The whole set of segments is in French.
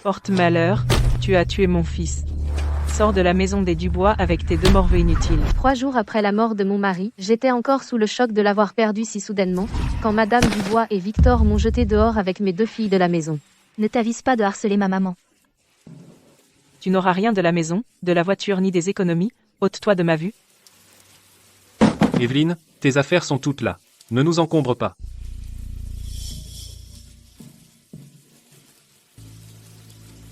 Porte-malheur, tu as tué mon fils. Sors de la maison des Dubois avec tes 2 morveux inutiles. 3 jours après la mort de mon mari, j'étais encore sous le choc de l'avoir perdu si soudainement, quand Madame Dubois et Victor m'ont jeté dehors avec mes 2 filles de la maison. Ne t'avise pas de harceler ma maman. Tu n'auras rien de la maison, de la voiture ni des économies, ôte-toi de ma vue. Evelyne, tes affaires sont toutes là. Ne nous encombre pas.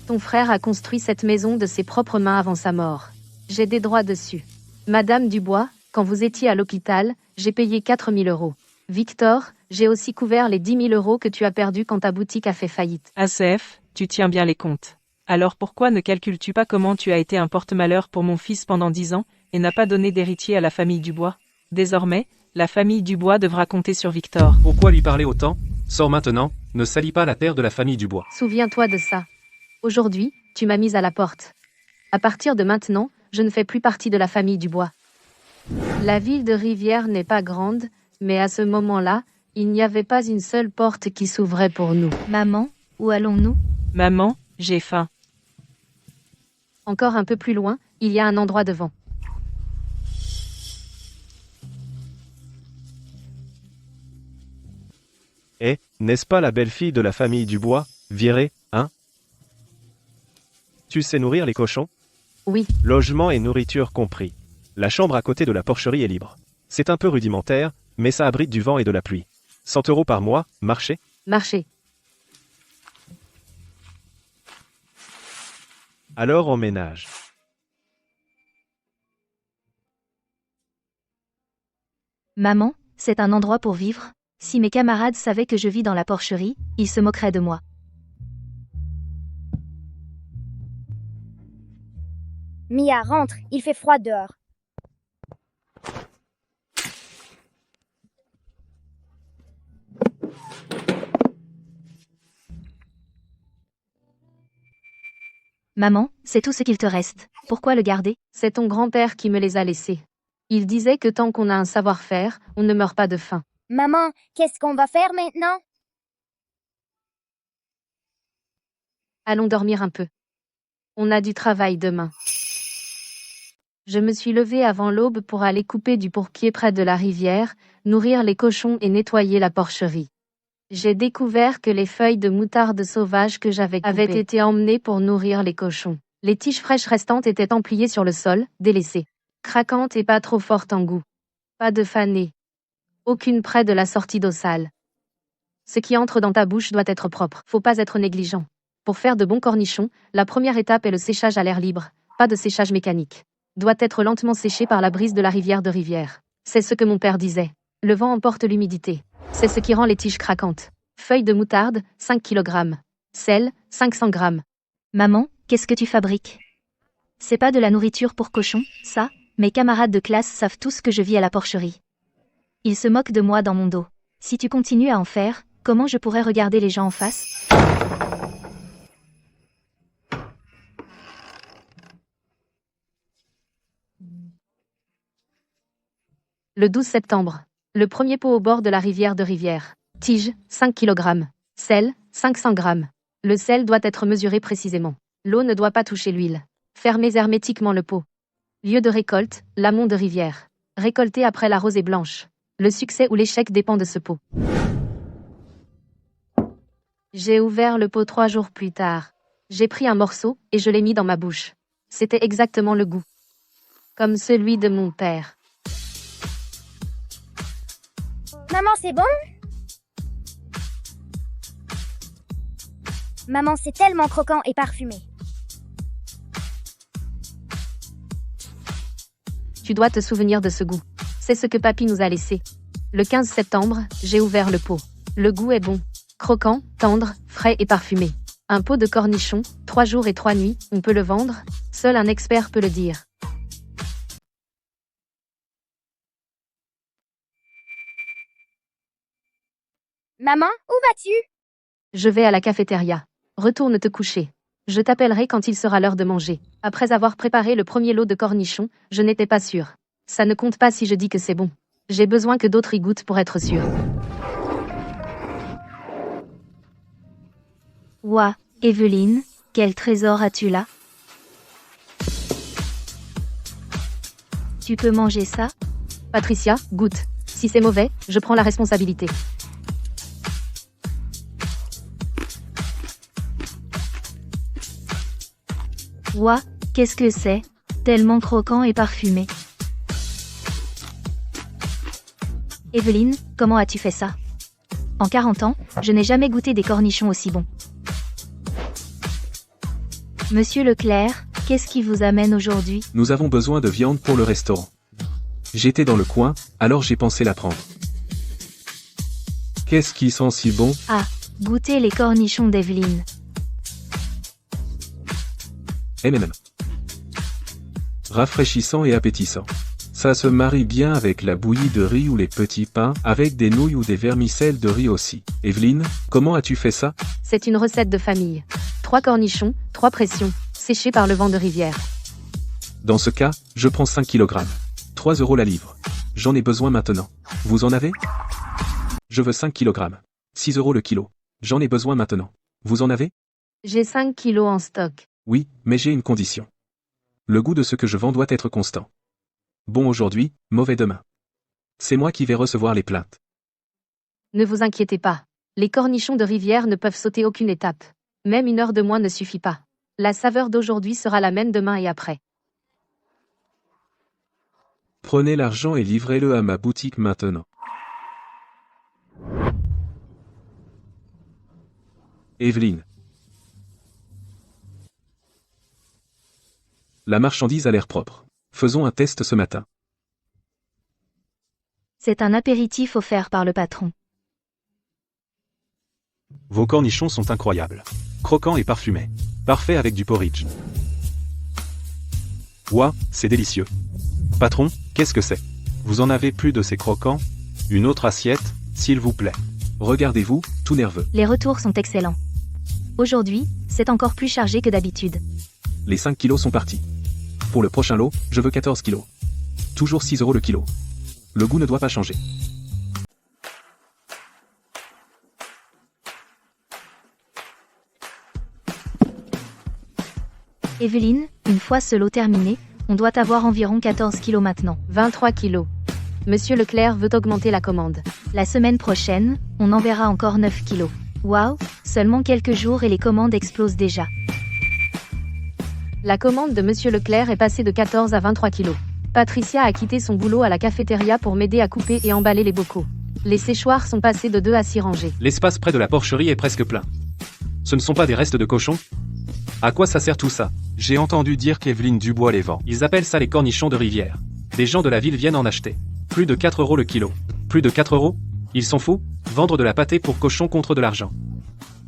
Ton frère a construit cette maison de ses propres mains avant sa mort. J'ai des droits dessus. Madame Dubois, quand vous étiez à l'hôpital, j'ai payé 4 000 €. Victor, j'ai aussi couvert les 10 000 € que tu as perdus quand ta boutique a fait faillite. ACF, tu tiens bien les comptes. Alors pourquoi ne calcules-tu pas comment tu as été un porte-malheur pour mon fils pendant 10 ans, et n'as pas donné d'héritier à la famille Dubois? Désormais, la famille Dubois devra compter sur Victor. Pourquoi lui parler autant? Sors maintenant, ne salis pas la terre de la famille Dubois. Souviens-toi de ça. Aujourd'hui, tu m'as mise à la porte. À partir de maintenant, je ne fais plus partie de la famille Dubois. La ville de Rivière n'est pas grande, mais à ce moment-là, il n'y avait pas une seule porte qui s'ouvrait pour nous. Maman, où allons-nous? Maman, j'ai faim. Encore un peu plus loin, il y a un endroit devant. Eh, n'est-ce pas la belle-fille de la famille Dubois, virée, hein? Tu sais nourrir les cochons? Oui, Logement et nourriture compris. La chambre à côté de la porcherie est libre. C'est un peu rudimentaire, mais ça abrite du vent et de la pluie. 100 € par mois, marché? marché. Alors emménage. Maman, c'est un endroit pour vivre? Si mes camarades savaient que je vis dans la porcherie, ils se moqueraient de moi. Mia, rentre, il fait froid dehors. Maman, c'est tout ce qu'il te reste. Pourquoi le garder? C'est ton grand-père qui me les a laissés. Il disait que tant qu'on a un savoir-faire, on ne meurt pas de faim. Maman, qu'est-ce qu'on va faire maintenant? Allons dormir un peu. On a du travail demain. Je me suis levée avant l'aube pour aller couper du pourpier près de la rivière, nourrir les cochons et nettoyer la porcherie. J'ai découvert que les feuilles de moutarde sauvage que j'avais coupées avaient été emmenées pour nourrir les cochons. Les tiges fraîches restantes étaient empliées sur le sol, délaissées. Craquantes et pas trop fortes en goût. Pas de fanées. Aucune près de la sortie d'eau sale. Ce qui entre dans ta bouche doit être propre. Faut pas être négligent. Pour faire de bons cornichons, la première étape est le séchage à l'air libre, pas de séchage mécanique. Doit être lentement séché par la brise de la rivière de Rivière. C'est ce que mon père disait. Le vent emporte l'humidité. C'est ce qui rend les tiges craquantes. Feuilles de moutarde, 5 kg. Sel, 500 g. Maman, qu'est-ce que tu fabriques? C'est pas de la nourriture pour cochons, ça? Mes camarades de classe savent tous que je vis à la porcherie. Ils se moquent de moi dans mon dos. Si tu continues à en faire, comment je pourrais regarder les gens en face? Le 12 septembre. Le premier pot au bord de la rivière de Rivière. Tige, 5 kg. Sel, 500 g. Le sel doit être mesuré précisément. L'eau ne doit pas toucher l'huile. Fermez hermétiquement le pot. Lieu de récolte, l'amont de Rivière. Récolté après la rosée blanche. Le succès ou l'échec dépend de ce pot. J'ai ouvert le pot 3 jours plus tard. J'ai pris un morceau et je l'ai mis dans ma bouche. C'était exactement le goût. Comme celui de mon père. Maman, c'est bon? Maman, c'est tellement croquant et parfumé. Tu dois te souvenir de ce goût. C'est ce que papy nous a laissé. Le 15 septembre, j'ai ouvert le pot. Le goût est bon. Croquant, tendre, frais et parfumé. Un pot de cornichons, 3 jours et 3 nuits, on peut le vendre? Seul un expert peut le dire. Maman, où vas-tu? Je vais à la cafétéria. Retourne te coucher. Je t'appellerai quand il sera l'heure de manger. Après avoir préparé le premier lot de cornichons, je n'étais pas sûre. Ça ne compte pas si je dis que c'est bon. J'ai besoin que d'autres y goûtent pour être sûre. Ouah, Evelyne, Quel trésor as-tu là? Tu peux manger ça? Patricia, goûte. Si c'est mauvais, je prends la responsabilité. Ouah, qu'est-ce que c'est? Tellement croquant et parfumé. Evelyne, comment as-tu fait ça? En 40 ans, je n'ai jamais goûté des cornichons aussi bons. Monsieur Leclerc, qu'est-ce qui vous amène aujourd'hui? Nous avons besoin de viande pour le restaurant. J'étais dans le coin, alors j'ai pensé la prendre. Qu'est-ce qui sent si bon? Ah, goûtez les cornichons d'Evelyne. MMM. Rafraîchissant et appétissant. Ça se marie bien avec la bouillie de riz ou les petits pains, avec des nouilles ou des vermicelles de riz aussi. Evelyne, comment as-tu fait ça? C'est une recette de famille. 3 cornichons, 3 pressions, séchés par le vent de rivière. Dans ce cas, je prends 5 kg. 3 € la livre. J'en ai besoin maintenant. Vous en avez? Je veux 5 kg. 6 € le kilo. J'en ai besoin maintenant. Vous en avez? J'ai 5 kilos en stock. Oui, mais j'ai une condition. Le goût de ce que je vends doit être constant. Bon aujourd'hui, mauvais demain. C'est moi qui vais recevoir les plaintes. Ne vous inquiétez pas. Les cornichons de rivière ne peuvent sauter aucune étape. Même 1 heure de moins ne suffit pas. La saveur d'aujourd'hui sera la même demain et après. Prenez l'argent et livrez-le à ma boutique maintenant. Evelyne. La marchandise a l'air propre. Faisons un test ce matin. C'est un apéritif offert par le patron. Vos cornichons sont incroyables. Croquants et parfumés. Parfait avec du porridge. Ouah, c'est délicieux. Patron, qu'est-ce que c'est? Vous en avez plus de ces croquants? Une autre assiette, s'il vous plaît. Regardez-vous, tout nerveux. Les retours sont excellents. Aujourd'hui, c'est encore plus chargé que d'habitude. Les 5 kilos sont partis. Pour le prochain lot, je veux 14 kilos. Toujours 6 € le kilo. Le goût ne doit pas changer. Evelyne, une fois ce lot terminé, on doit avoir environ 14 kilos maintenant. 23 kilos. Monsieur Leclerc veut augmenter la commande. La semaine prochaine, on enverra encore 9 kilos. Waouh, seulement quelques jours et les commandes explosent déjà. La commande de Monsieur Leclerc est passée de 14 à 23 kilos. Patricia a quitté son boulot à la cafétéria pour m'aider à couper et emballer les bocaux. Les séchoirs sont passés de 2 à 6 rangées. L'espace près de la porcherie est presque plein. Ce ne sont pas des restes de cochons? À quoi ça sert tout ça? J'ai entendu dire qu'Evelyne Dubois les vend. Ils appellent ça les cornichons de rivière. Des gens de la ville viennent en acheter. Plus de 4 € le kilo. Plus de 4 €? Ils sont fous? Vendre de la pâtée pour cochons contre de l'argent.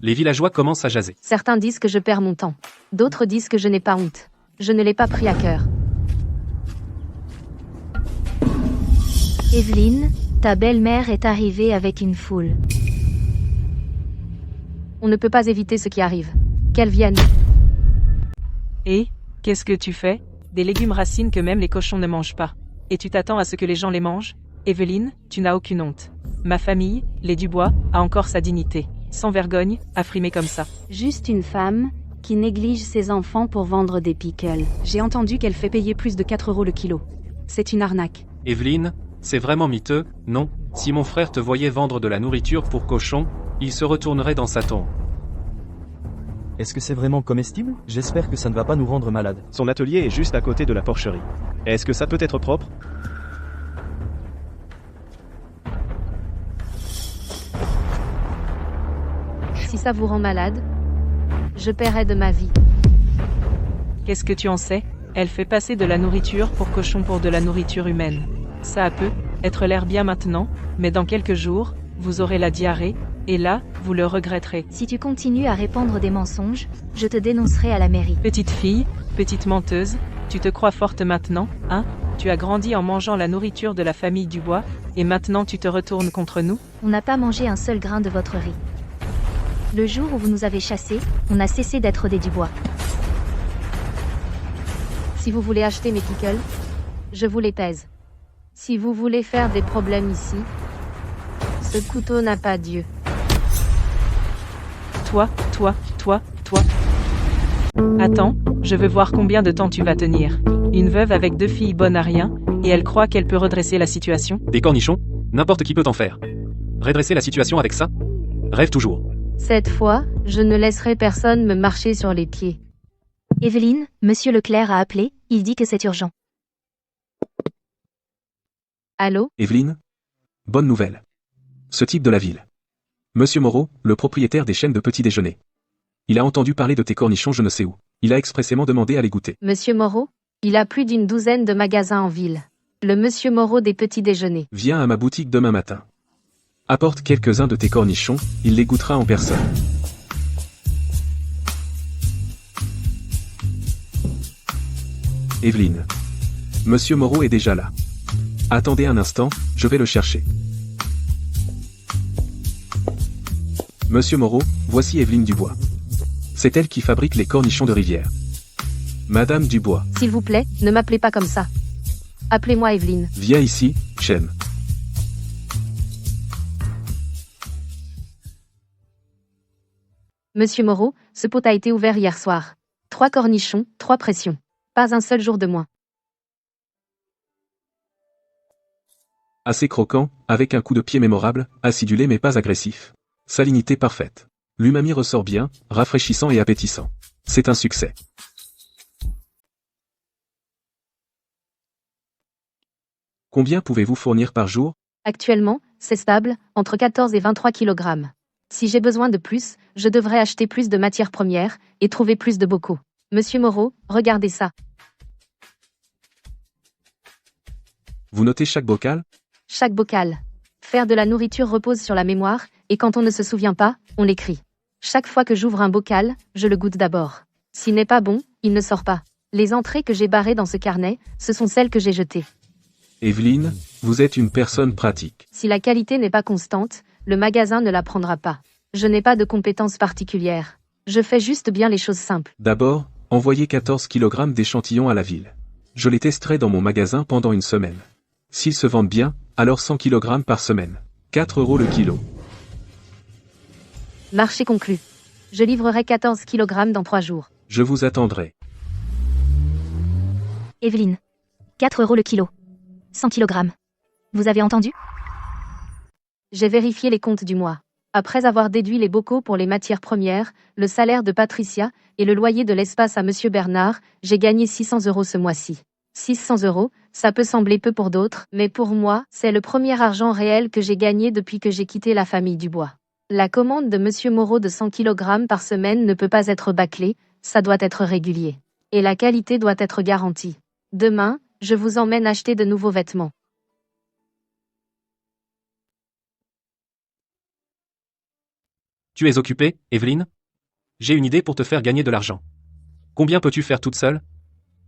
Les villageois commencent à jaser. Certains disent que je perds mon temps. D'autres disent que je n'ai pas honte. Je ne l'ai pas pris à cœur. Evelyne, ta belle-mère est arrivée avec une foule. On ne peut pas éviter ce qui arrive. Qu'elle vienne. Et, qu'est-ce que tu fais? Des légumes racines que même les cochons ne mangent pas. Et tu t'attends à ce que les gens les mangent? Evelyne, tu n'as aucune honte. Ma famille, les Dubois, a encore sa dignité. Sans vergogne, à frimer comme ça. Juste une femme qui néglige ses enfants pour vendre des pickles. J'ai entendu qu'elle fait payer plus de 4 € le kilo. C'est une arnaque. Evelyne, c'est vraiment miteux, non? Si mon frère te voyait vendre de la nourriture pour cochons, il se retournerait dans sa tombe. Est-ce que c'est vraiment comestible? J'espère que ça ne va pas nous rendre malades. Son atelier est juste à côté de la porcherie. Est-ce que ça peut être propre? Si ça vous rend malade, je paierai de ma vie. Qu'est-ce que tu en sais? Elle fait passer de la nourriture pour cochon pour de la nourriture humaine. Ça a peut être l'air bien maintenant, mais dans quelques jours, vous aurez la diarrhée, et là, vous le regretterez. Si tu continues à répandre des mensonges, je te dénoncerai à la mairie. Petite fille, petite menteuse, tu te crois forte maintenant, hein? Tu as grandi en mangeant la nourriture de la famille Dubois, et maintenant tu te retournes contre nous? On n'a pas mangé un seul grain de votre riz. Le jour où vous nous avez chassés, on a cessé d'être des Dubois. Si vous voulez acheter mes pickles, je vous les pèse. Si vous voulez faire des problèmes ici, ce couteau n'a pas d'yeux. Toi. Attends, je veux voir combien de temps tu vas tenir. Une veuve avec 2 filles bonnes à rien, et elle croit qu'elle peut redresser la situation? Des cornichons? N'importe qui peut en faire. Redresser la situation avec ça? Rêve toujours. Cette fois, je ne laisserai personne me marcher sur les pieds. Evelyne, Monsieur Leclerc a appelé, il dit que c'est urgent. Allô? Evelyne? Bonne nouvelle. Ce type de la ville. Monsieur Moreau, le propriétaire des chaînes de petit déjeuner. Il a entendu parler de tes cornichons je ne sais où. Il a expressément demandé à les goûter. Monsieur Moreau? Il a plus d'une douzaine de magasins en ville. Le Monsieur Moreau des petits déjeuners. Viens à ma boutique demain matin. Apporte quelques-uns de tes cornichons, il les goûtera en personne. Evelyne. Monsieur Moreau est déjà là. Attendez un instant, je vais le chercher. Monsieur Moreau, voici Evelyne Dubois. C'est elle qui fabrique les cornichons de rivière. Madame Dubois. S'il vous plaît, ne m'appelez pas comme ça. Appelez-moi Evelyne. Viens ici, Chem. Monsieur Moreau, ce pot a été ouvert hier soir. 3 cornichons, 3 pressions. Pas un seul jour de moins. Assez croquant, avec un coup de pied mémorable, acidulé mais pas agressif. Salinité parfaite. L'umami ressort bien, rafraîchissant et appétissant. C'est un succès. Combien pouvez-vous fournir par jour? Actuellement, c'est stable, entre 14 et 23 kg. Si j'ai besoin de plus, je devrais acheter plus de matières premières et trouver plus de bocaux. Monsieur Moreau, regardez ça. Vous notez chaque bocal? Chaque bocal. Faire de la nourriture repose sur la mémoire, et quand on ne se souvient pas, on l'écrit. Chaque fois que j'ouvre un bocal, je le goûte d'abord. S'il n'est pas bon, il ne sort pas. Les entrées que j'ai barrées dans ce carnet, ce sont celles que j'ai jetées. Evelyne, vous êtes une personne pratique. Si la qualité n'est pas constante, le magasin ne la prendra pas. Je n'ai pas de compétences particulières. Je fais juste bien les choses simples. D'abord, envoyez 14 kg d'échantillons à la ville. Je les testerai dans mon magasin pendant une semaine. S'ils se vendent bien, alors 100 kg par semaine. 4 € le kilo. Marché conclu. Je livrerai 14 kg dans 3 jours. Je vous attendrai. Evelyne. 4 € le kilo. 100 kg. Vous avez entendu? J'ai vérifié les comptes du mois. Après avoir déduit les bocaux pour les matières premières, le salaire de Patricia et le loyer de l'espace à Monsieur Bernard, j'ai gagné 600 € ce mois-ci. 600 €, ça peut sembler peu pour d'autres, mais pour moi, c'est le premier argent réel que j'ai gagné depuis que j'ai quitté la famille Dubois. La commande de Monsieur Moreau de 100 kg par semaine ne peut pas être bâclée, ça doit être régulier. Et la qualité doit être garantie. Demain, je vous emmène acheter de nouveaux vêtements. Tu es occupée, Evelyne? J'ai une idée pour te faire gagner de l'argent. Combien peux-tu faire toute seule?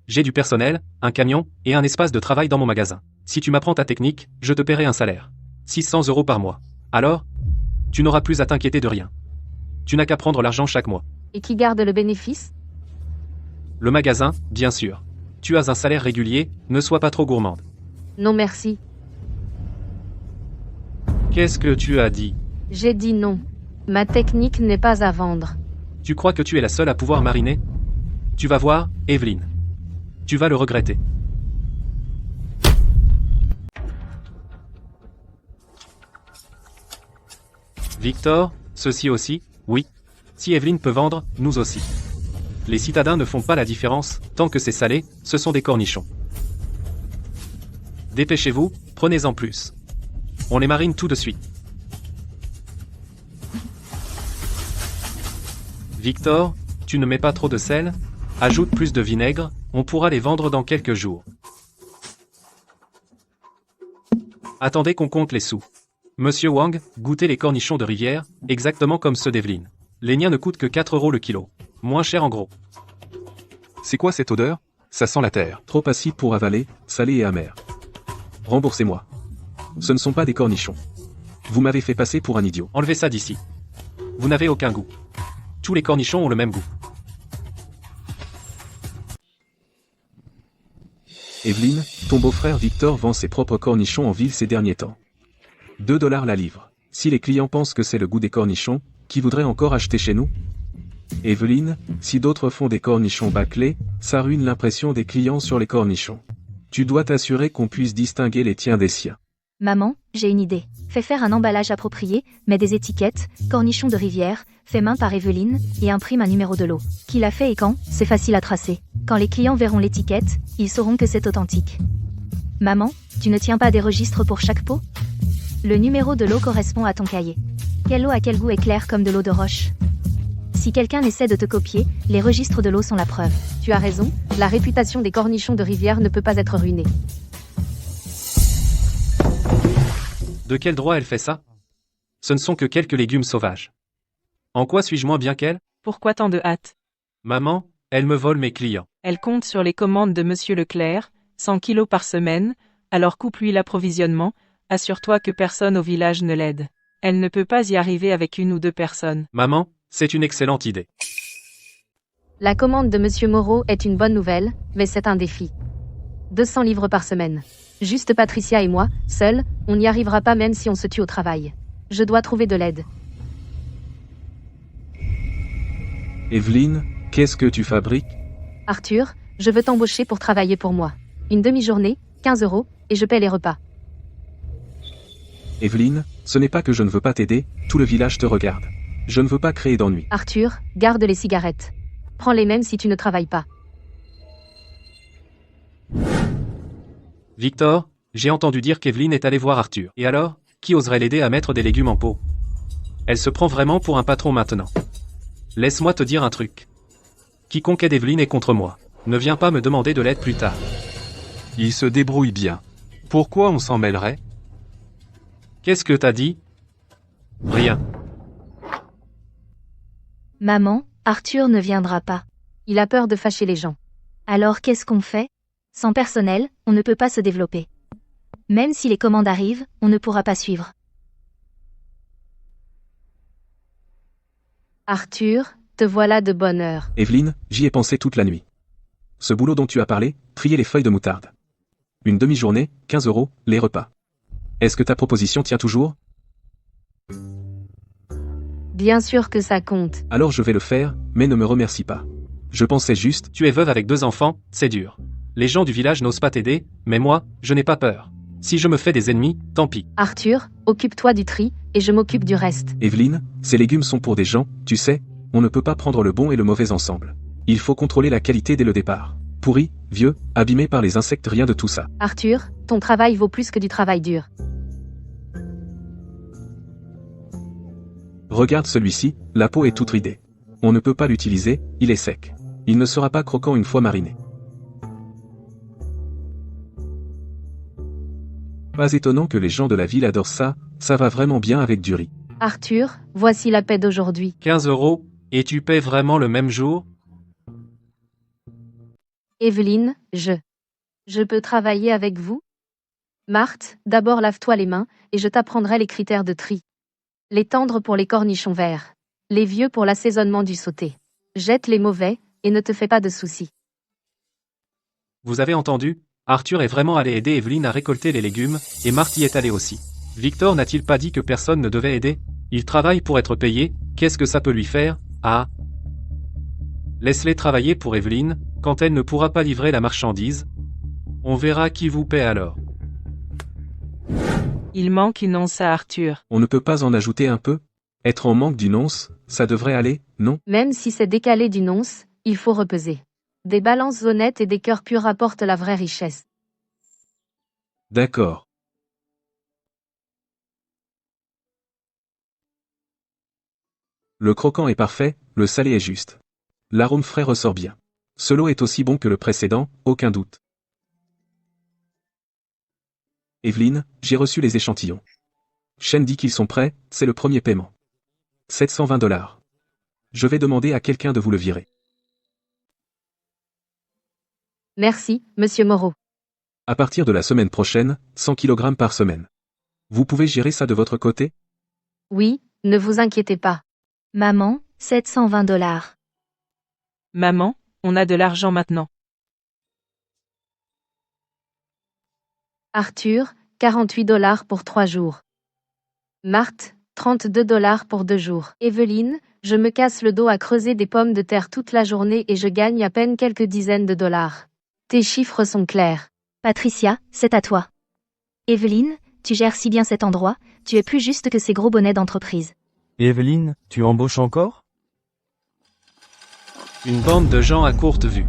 J'ai du personnel, un camion, et un espace de travail dans mon magasin. Si tu m'apprends ta technique, je te paierai un salaire. 600 € par mois. Alors, tu n'auras plus à t'inquiéter de rien. Tu n'as qu'à prendre l'argent chaque mois. Et qui garde le bénéfice? Le magasin, bien sûr. Tu as un salaire régulier, ne sois pas trop gourmande. Non merci. Qu'est-ce que tu as dit? J'ai dit non. Ma technique n'est pas à vendre. Tu crois que tu es la seule à pouvoir mariner? Tu vas voir, Evelyne. Tu vas le regretter. Victor, ceci aussi, oui. Si Evelyne peut vendre, nous aussi. Les citadins ne font pas la différence, tant que c'est salé, ce sont des cornichons. Dépêchez-vous, prenez-en plus. On les marine tout de suite. Victor, tu ne mets pas trop de sel? Ajoute plus de vinaigre, on pourra les vendre dans quelques jours. Attendez qu'on compte les sous. Monsieur Wang, goûtez les cornichons de rivière, exactement comme ceux d'Evelyne. Les miens ne coûtent que 4 € le kilo. Moins cher en gros. C'est quoi cette odeur? Ça sent la terre. Trop acide pour avaler, salé et amer. Remboursez-moi. Ce ne sont pas des cornichons. Vous m'avez fait passer pour un idiot. Enlevez ça d'ici. Vous n'avez aucun goût. Tous les cornichons ont le même goût. Evelyne, ton beau-frère Victor vend ses propres cornichons en ville ces derniers temps. 2 $ la livre. Si les clients pensent que c'est le goût des cornichons, qui voudrait encore acheter chez nous? Evelyne, si d'autres font des cornichons bâclés, ça ruine l'impression des clients sur les cornichons. Tu dois t'assurer qu'on puisse distinguer les tiens des siens. Maman, j'ai une idée. Fais faire un emballage approprié, mets des étiquettes, cornichons de rivière, fait main par Evelyne, et imprime un numéro de lot. Qui l'a fait et quand, c'est facile à tracer. Quand les clients verront l'étiquette, ils sauront que c'est authentique. Maman, tu ne tiens pas des registres pour chaque pot? Le numéro de lot correspond à ton cahier. Quelle eau à quel goût est claire comme de l'eau de roche? Si quelqu'un essaie de te copier, les registres de l'eau sont la preuve. Tu as raison, la réputation des cornichons de rivière ne peut pas être ruinée. De quel droit elle fait ça? Ce ne sont que quelques légumes sauvages. En quoi suis-je moins bien qu'elle? Pourquoi tant de hâte? Maman, elle me vole mes clients. Elle compte sur les commandes de Monsieur Leclerc, 100 kilos par semaine, alors coupe-lui l'approvisionnement, assure-toi que personne au village ne l'aide. Elle ne peut pas y arriver avec une ou deux personnes. Maman, c'est une excellente idée. La commande de Monsieur Moreau est une bonne nouvelle, mais c'est un défi. 200 livres par semaine. Juste Patricia et moi, seuls, on n'y arrivera pas même si on se tue au travail. Je dois trouver de l'aide. Evelyne, qu'est-ce que tu fabriques? Arthur, je veux t'embaucher pour travailler pour moi. Une demi-journée, 15 €, et je paie les repas. Evelyne, ce n'est pas que je ne veux pas t'aider, tout le village te regarde. Je ne veux pas créer d'ennui. Arthur, garde les cigarettes. Prends-les même si tu ne travailles pas. Victor, j'ai entendu dire qu'Evelyne est allée voir Arthur. Et alors, qui oserait l'aider à mettre des légumes en pot? Elle se prend vraiment pour un patron maintenant. Laisse-moi te dire un truc. Quiconque aide Evelyne est contre moi. Ne viens pas me demander de l'aide plus tard. Il se débrouille bien. Pourquoi on s'en mêlerait? Qu'est-ce que t'as dit? Rien. Maman, Arthur ne viendra pas. Il a peur de fâcher les gens. Alors qu'est-ce qu'on fait? Sans personnel, on ne peut pas se développer. Même si les commandes arrivent, on ne pourra pas suivre. Arthur, te voilà de bonne heure. Evelyne, j'y ai pensé toute la nuit. Ce boulot dont tu as parlé, trier les feuilles de moutarde. Une demi-journée, 15 €, les repas. Est-ce que ta proposition tient toujours? Bien sûr que ça compte. Alors je vais le faire, mais ne me remercie pas. Je pensais juste, Tu es veuve avec 2 enfants, c'est dur. Les gens du village n'osent pas t'aider, mais moi, je n'ai pas peur. Si je me fais des ennemis, tant pis. Arthur, occupe-toi du tri, et je m'occupe du reste. Evelyne, ces légumes sont pour des gens, tu sais, on ne peut pas prendre le bon et le mauvais ensemble. Il faut contrôler la qualité dès le départ. Pourri, vieux, abîmé par les insectes, rien de tout ça. Arthur, ton travail vaut plus que du travail dur. Regarde celui-ci, la peau est toute ridée. On ne peut pas l'utiliser, il est sec. Il ne sera pas croquant une fois mariné. Pas étonnant que les gens de la ville adorent ça, ça va vraiment bien avec du riz. Arthur, voici la paie d'aujourd'hui. 15 €, et tu paies vraiment le même jour? Evelyne, je peux travailler avec vous? Marthe, d'abord lave-toi les mains, et je t'apprendrai les critères de tri. Les tendres pour les cornichons verts. Les vieux pour l'assaisonnement du sauté. Jette les mauvais, et ne te fais pas de soucis. Vous avez entendu? Arthur est vraiment allé aider Evelyne à récolter les légumes, et Marthe y est allée aussi. Victor n'a-t-il pas dit que personne ne devait aider? Il travaille pour être payé, qu'est-ce que ça peut lui faire? Ah! Laisse-les travailler pour Evelyne, quand elle ne pourra pas livrer la marchandise. On verra qui vous paie alors. Il manque une once à Arthur. On ne peut pas en ajouter un peu? Être en manque d'une once, ça devrait aller, non? Même si c'est décalé d'une once, il faut repeser. Des balances honnêtes et des cœurs purs apportent la vraie richesse. D'accord. Le croquant est parfait, le salé est juste. L'arôme frais ressort bien. Ce lot est aussi bon que le précédent, aucun doute. Evelyne, j'ai reçu les échantillons. Shen dit qu'ils sont prêts, c'est le premier paiement. 720 $. Je vais demander à quelqu'un de vous le virer. Merci, Monsieur Moreau. À partir de la semaine prochaine, 100 kg par semaine. Vous pouvez gérer ça de votre côté? Oui, ne vous inquiétez pas. Maman, 720 $. Maman, on a de l'argent maintenant. Arthur, 48 $ pour 3 jours. Marthe, 32 $ pour 2 jours. Evelyne, Je me casse le dos à creuser des pommes de terre toute la journée et je gagne à peine quelques dizaines de dollars. Tes chiffres sont clairs. Patricia, c'est à toi. Evelyne, tu gères si bien cet endroit, tu es plus juste que ces gros bonnets d'entreprise. Et Evelyne, tu embauches encore? Une bande de gens à courte vue.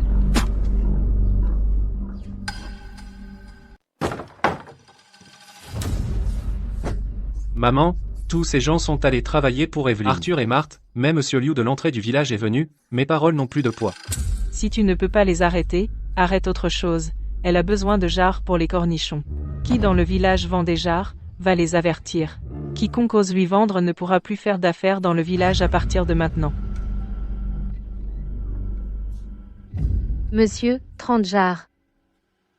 Maman, tous ces gens sont allés travailler pour Evelyne. Arthur et Marthe, même Monsieur Liu de l'entrée du village est venu, mes paroles n'ont plus de poids. Si tu ne peux pas les arrêter, arrête autre chose. Elle a besoin de jarres pour les cornichons. Qui dans le village vend des jarres, va les avertir. Quiconque ose lui vendre ne pourra plus faire d'affaires dans le village à partir de maintenant. Monsieur, 30 jarres.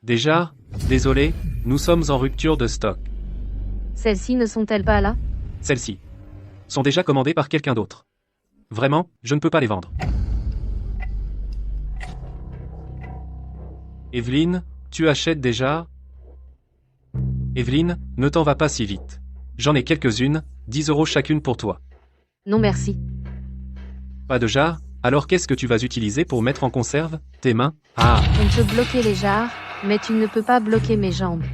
Des jarres? Désolé, nous sommes en rupture de stock. Celles-ci ne sont-elles pas là? Celles-ci sont déjà commandées par quelqu'un d'autre. Vraiment, je ne peux pas les vendre. Evelyne, tu achètes des jarres? Evelyne, ne t'en va pas si vite. J'en ai quelques-unes, 10 € chacune pour toi. Non merci. Pas de jarres? Alors qu'est-ce que tu vas utiliser pour mettre en conserve? Tes mains? Ah! On peut bloquer les jarres, mais tu ne peux pas bloquer mes jambes.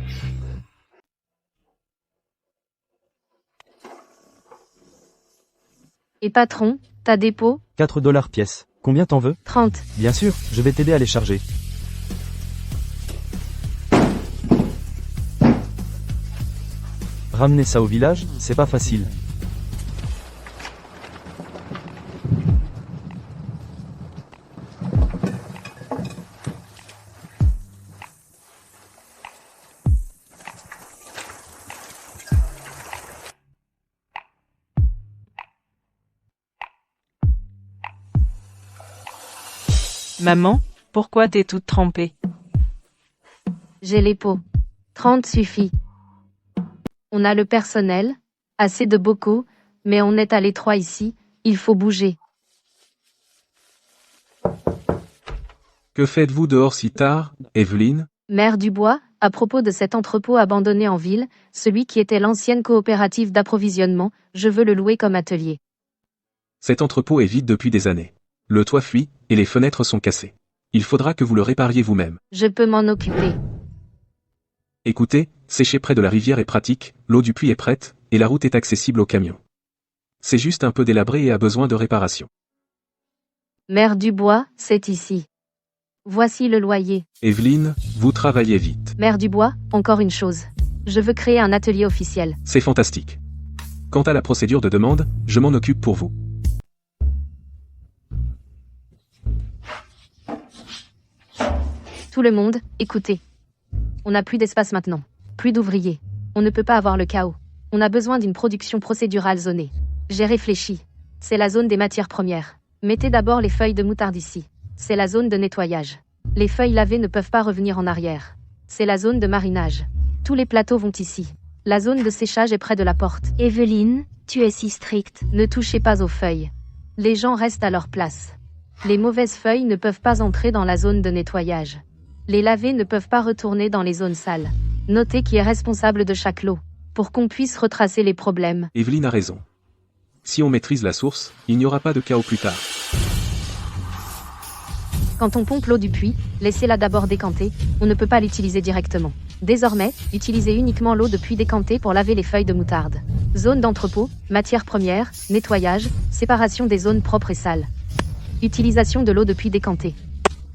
Et patron, t'as des pots? 4 dollars pièce. Combien t'en veux? 30. Bien sûr, je vais t'aider à les charger. Ramener ça au village, c'est pas facile. Maman, pourquoi t'es toute trempée? J'ai les pots. 30 suffit. On a le personnel, assez de bocaux, mais on est à l'étroit ici, il faut bouger. Que faites-vous dehors si tard, Evelyne? Maire Dubois, à propos de cet entrepôt abandonné en ville, celui qui était l'ancienne coopérative d'approvisionnement, je veux le louer comme atelier. Cet entrepôt est vide depuis des années. Le toit fuit, et les fenêtres sont cassées. Il faudra que vous le répariez vous-même. Je peux m'en occuper. Écoutez, sécher près de la rivière est pratique, l'eau du puits est prête, et la route est accessible aux camions. C'est juste un peu délabré et a besoin de réparation. Maire Dubois, c'est ici. Voici le loyer. Evelyne, vous travaillez vite. Maire Dubois, encore une chose. Je veux créer un atelier officiel. C'est fantastique. Quant à la procédure de demande, je m'en occupe pour vous. Tout le monde, écoutez. On n'a plus d'espace maintenant. Plus d'ouvriers. On ne peut pas avoir le chaos. On a besoin d'une production procédurale zonée. J'ai réfléchi. C'est la zone des matières premières. Mettez d'abord les feuilles de moutarde ici. C'est la zone de nettoyage. Les feuilles lavées ne peuvent pas revenir en arrière. C'est la zone de marinage. Tous les plateaux vont ici. La zone de séchage est près de la porte. Evelyne, tu es si stricte. Ne touchez pas aux feuilles. Les gens restent à leur place. Les mauvaises feuilles ne peuvent pas entrer dans la zone de nettoyage. Les lavés ne peuvent pas retourner dans les zones sales. Notez qui est responsable de chaque lot, pour qu'on puisse retracer les problèmes. Evelyne a raison. Si on maîtrise la source, il n'y aura pas de chaos plus tard. Quand on pompe l'eau du puits, laissez-la d'abord décanter, on ne peut pas l'utiliser directement. Désormais, utilisez uniquement l'eau de puits décantée pour laver les feuilles de moutarde. Zone d'entrepôt, matières premières, nettoyage, séparation des zones propres et sales. Utilisation de l'eau de puits décantée.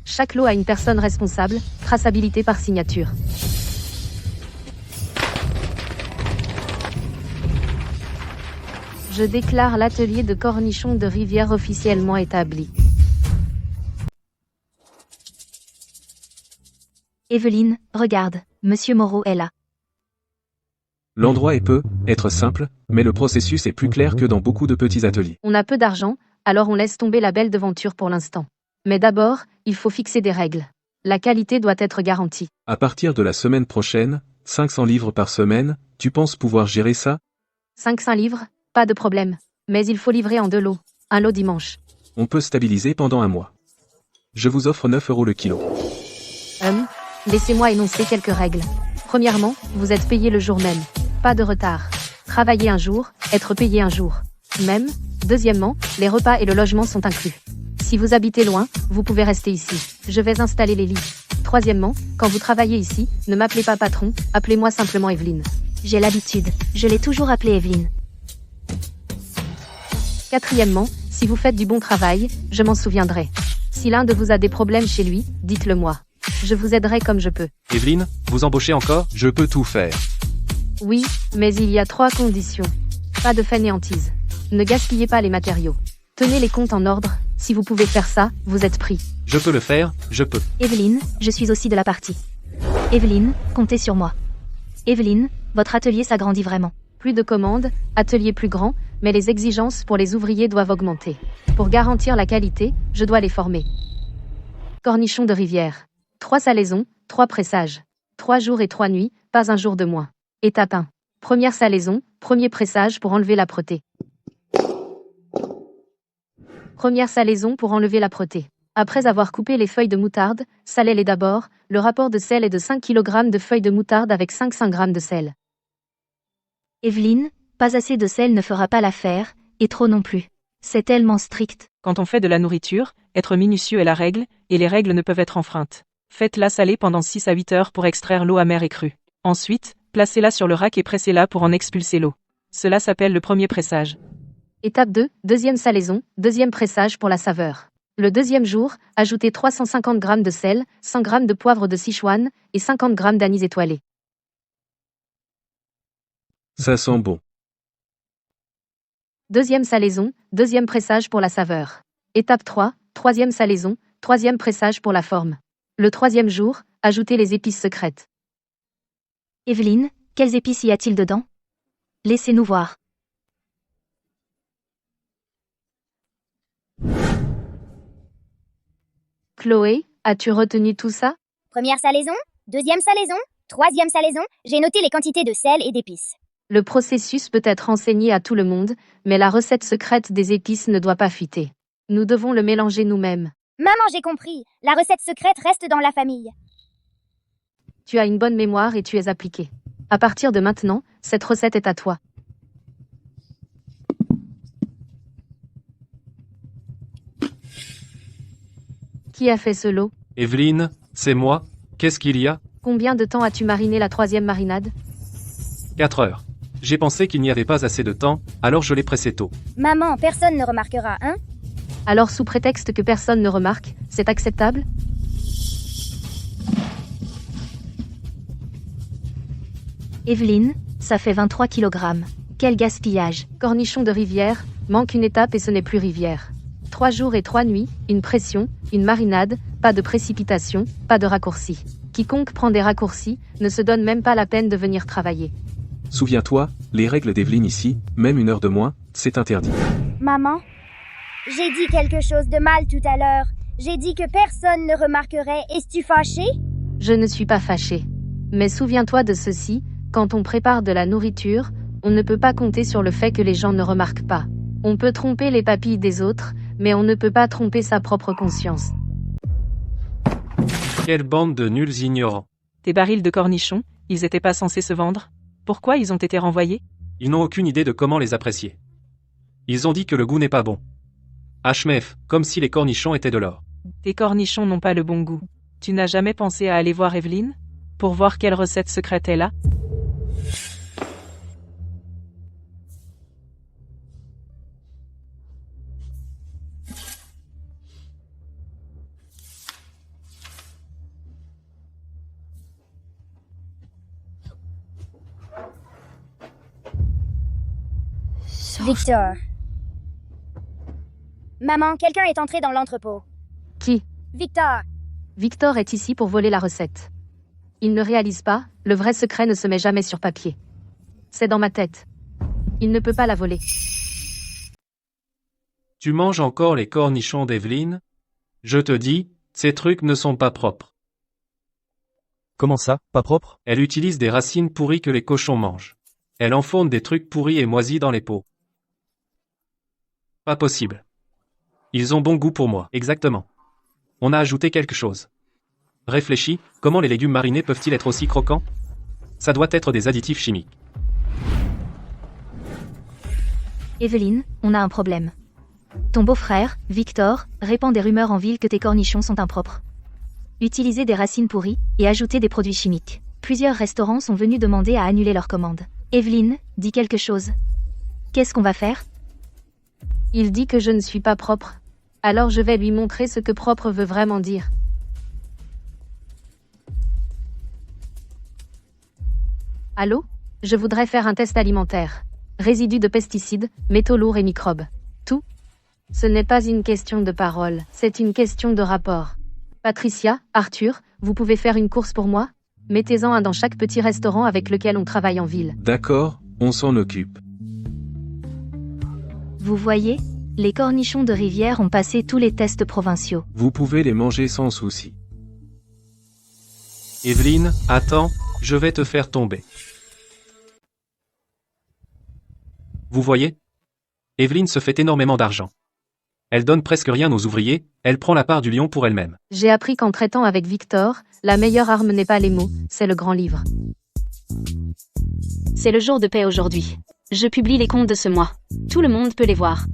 Chaque lot a une personne responsable, traçabilité par signature. Je déclare l'atelier de cornichons de rivière officiellement établi. Evelyne, regarde, Monsieur Moreau est là. L'endroit peut être simple, mais le processus est plus clair que dans beaucoup de petits ateliers. On a peu d'argent, alors on laisse tomber la belle devanture pour l'instant. Mais d'abord, il faut fixer des règles. La qualité doit être garantie. À partir de la semaine prochaine, 500 livres par semaine, tu penses pouvoir gérer ça? 500 livres, pas de problème. Mais il faut livrer en 2 lots. Un lot dimanche. On peut stabiliser pendant un mois. Je vous offre 9 € le kilo. Laissez-moi énoncer quelques règles. Premièrement, vous êtes payé le jour même. Pas de retard. Travailler un jour, être payé un jour. Même, deuxièmement, les repas et le logement sont inclus. Si vous habitez loin, vous pouvez rester ici. Je vais installer les lits. Troisièmement, quand vous travaillez ici, ne m'appelez pas patron, appelez-moi simplement Evelyne. J'ai l'habitude. Je l'ai toujours appelée Evelyne. Quatrièmement, si vous faites du bon travail, je m'en souviendrai. Si l'un de vous a des problèmes chez lui, dites-le moi. Je vous aiderai comme je peux. Evelyne, vous embauchez encore? Je peux tout faire. Oui, mais il y a 3 conditions. Pas de fainéantise. Ne gaspillez pas les matériaux. Tenez les comptes en ordre, si vous pouvez faire ça, vous êtes pris. Je peux le faire, je peux. Evelyne, je suis aussi de la partie. Evelyne, comptez sur moi. Evelyne, votre atelier s'agrandit vraiment. Plus de commandes, atelier plus grand, mais les exigences pour les ouvriers doivent augmenter. Pour garantir la qualité, je dois les former. Cornichons de rivière. 3 salaisons, 3 pressages. 3 jours et 3 nuits, pas un jour de moins. Étape 1. Première salaison, premier pressage pour enlever l'âpreté. Première salaison pour enlever l'âpreté. Après avoir coupé les feuilles de moutarde, salez-les d'abord. Le rapport de sel est de 5 kg de feuilles de moutarde avec 500 g de sel. Evelyne, pas assez de sel ne fera pas l'affaire, et trop non plus. C'est tellement strict. Quand on fait de la nourriture, être minutieux est la règle, et les règles ne peuvent être enfreintes. Faites-la saler pendant 6 à 8 heures pour extraire l'eau amère et crue. Ensuite, placez-la sur le rack et pressez-la pour en expulser l'eau. Cela s'appelle le premier pressage. Étape 2, deuxième salaison, deuxième pressage pour la saveur. Le deuxième jour, ajoutez 350 g de sel, 100 g de poivre de Sichuan et 50 g d'anis étoilé. Ça sent bon. Deuxième salaison, deuxième pressage pour la saveur. Étape 3, troisième salaison, troisième pressage pour la forme. Le troisième jour, ajoutez les épices secrètes. Evelyne, quelles épices y a-t-il dedans? Laissez-nous voir. Chloé, as-tu retenu tout ça? Première salaison, deuxième salaison, troisième salaison, j'ai noté les quantités de sel et d'épices. Le processus peut être enseigné à tout le monde, mais la recette secrète des épices ne doit pas fuiter. Nous devons le mélanger nous-mêmes. Maman, j'ai compris. La recette secrète reste dans la famille. Tu as une bonne mémoire et tu es appliqué. À partir de maintenant, cette recette est à toi. Qui a fait ce lot? Evelyne, c'est moi. Qu'est-ce qu'il y a? Combien de temps as-tu mariné la troisième marinade? 4 heures. J'ai pensé qu'il n'y avait pas assez de temps, alors je l'ai pressé tôt. Maman, personne ne remarquera, hein? Alors sous prétexte que personne ne remarque, c'est acceptable? Evelyne, ça fait 23 kg. Quel gaspillage. Cornichons de rivière, manque une étape et ce n'est plus rivière. 3 jours et 3 nuits, une pression, une marinade, pas de précipitation, pas de raccourci. Quiconque prend des raccourcis, ne se donne même pas la peine de venir travailler. Souviens-toi, les règles d'Evelyne ici, même 1 heure de moins, c'est interdit. Maman, j'ai dit quelque chose de mal tout à l'heure. J'ai dit que personne ne remarquerait. Es-tu fâchée? Je ne suis pas fâchée. Mais souviens-toi de ceci, quand on prépare de la nourriture, on ne peut pas compter sur le fait que les gens ne remarquent pas. On peut tromper les papilles des autres, mais on ne peut pas tromper sa propre conscience. Quelle bande de nuls ignorants. Tes barils de cornichons, ils étaient pas censés se vendre? Pourquoi ils ont été renvoyés? Ils n'ont aucune idée de comment les apprécier. Ils ont dit que le goût n'est pas bon. Hmef, comme si les cornichons étaient de l'or. Tes cornichons n'ont pas le bon goût. Tu n'as jamais pensé à aller voir Evelyne? Pour voir quelle recette secrète elle a? Victor. Maman, quelqu'un est entré dans l'entrepôt. Qui? Victor. Victor est ici pour voler la recette. Il ne réalise pas, le vrai secret ne se met jamais sur papier. C'est dans ma tête. Il ne peut pas la voler. Tu manges encore les cornichons d'Evelyne? Je te dis, ces trucs ne sont pas propres. Comment ça, pas propre? Elle utilise des racines pourries que les cochons mangent. Elle enfourne des trucs pourris et moisis dans les pots. Pas possible. Ils ont bon goût pour moi, exactement. On a ajouté quelque chose. Réfléchis, comment les légumes marinés peuvent-ils être aussi croquants? Ça doit être des additifs chimiques. Evelyne, on a un problème. Ton beau-frère, Victor, répand des rumeurs en ville que tes cornichons sont impropres. Utiliser des racines pourries et ajouter des produits chimiques. Plusieurs restaurants sont venus demander à annuler leur commande. Evelyne, dis quelque chose. Qu'est-ce qu'on va faire? Il dit que je ne suis pas propre. Alors je vais lui montrer ce que propre veut vraiment dire. Allô? Je voudrais faire un test alimentaire. Résidus de pesticides, métaux lourds et microbes. Tout? Ce n'est pas une question de parole, c'est une question de rapport. Patricia, Arthur, vous pouvez faire une course pour moi? Mettez-en un dans chaque petit restaurant avec lequel on travaille en ville. D'accord, on s'en occupe. Vous voyez? Les cornichons de rivière ont passé tous les tests provinciaux. Vous pouvez les manger sans souci. Evelyne, attends, je vais te faire tomber. Vous voyez? Evelyne se fait énormément d'argent. Elle donne presque rien aux ouvriers, elle prend la part du lion pour elle-même. J'ai appris qu'en traitant avec Victor, la meilleure arme n'est pas les mots, c'est le grand livre. C'est le jour de paix aujourd'hui. Je publie les comptes de ce mois. Tout le monde peut les voir.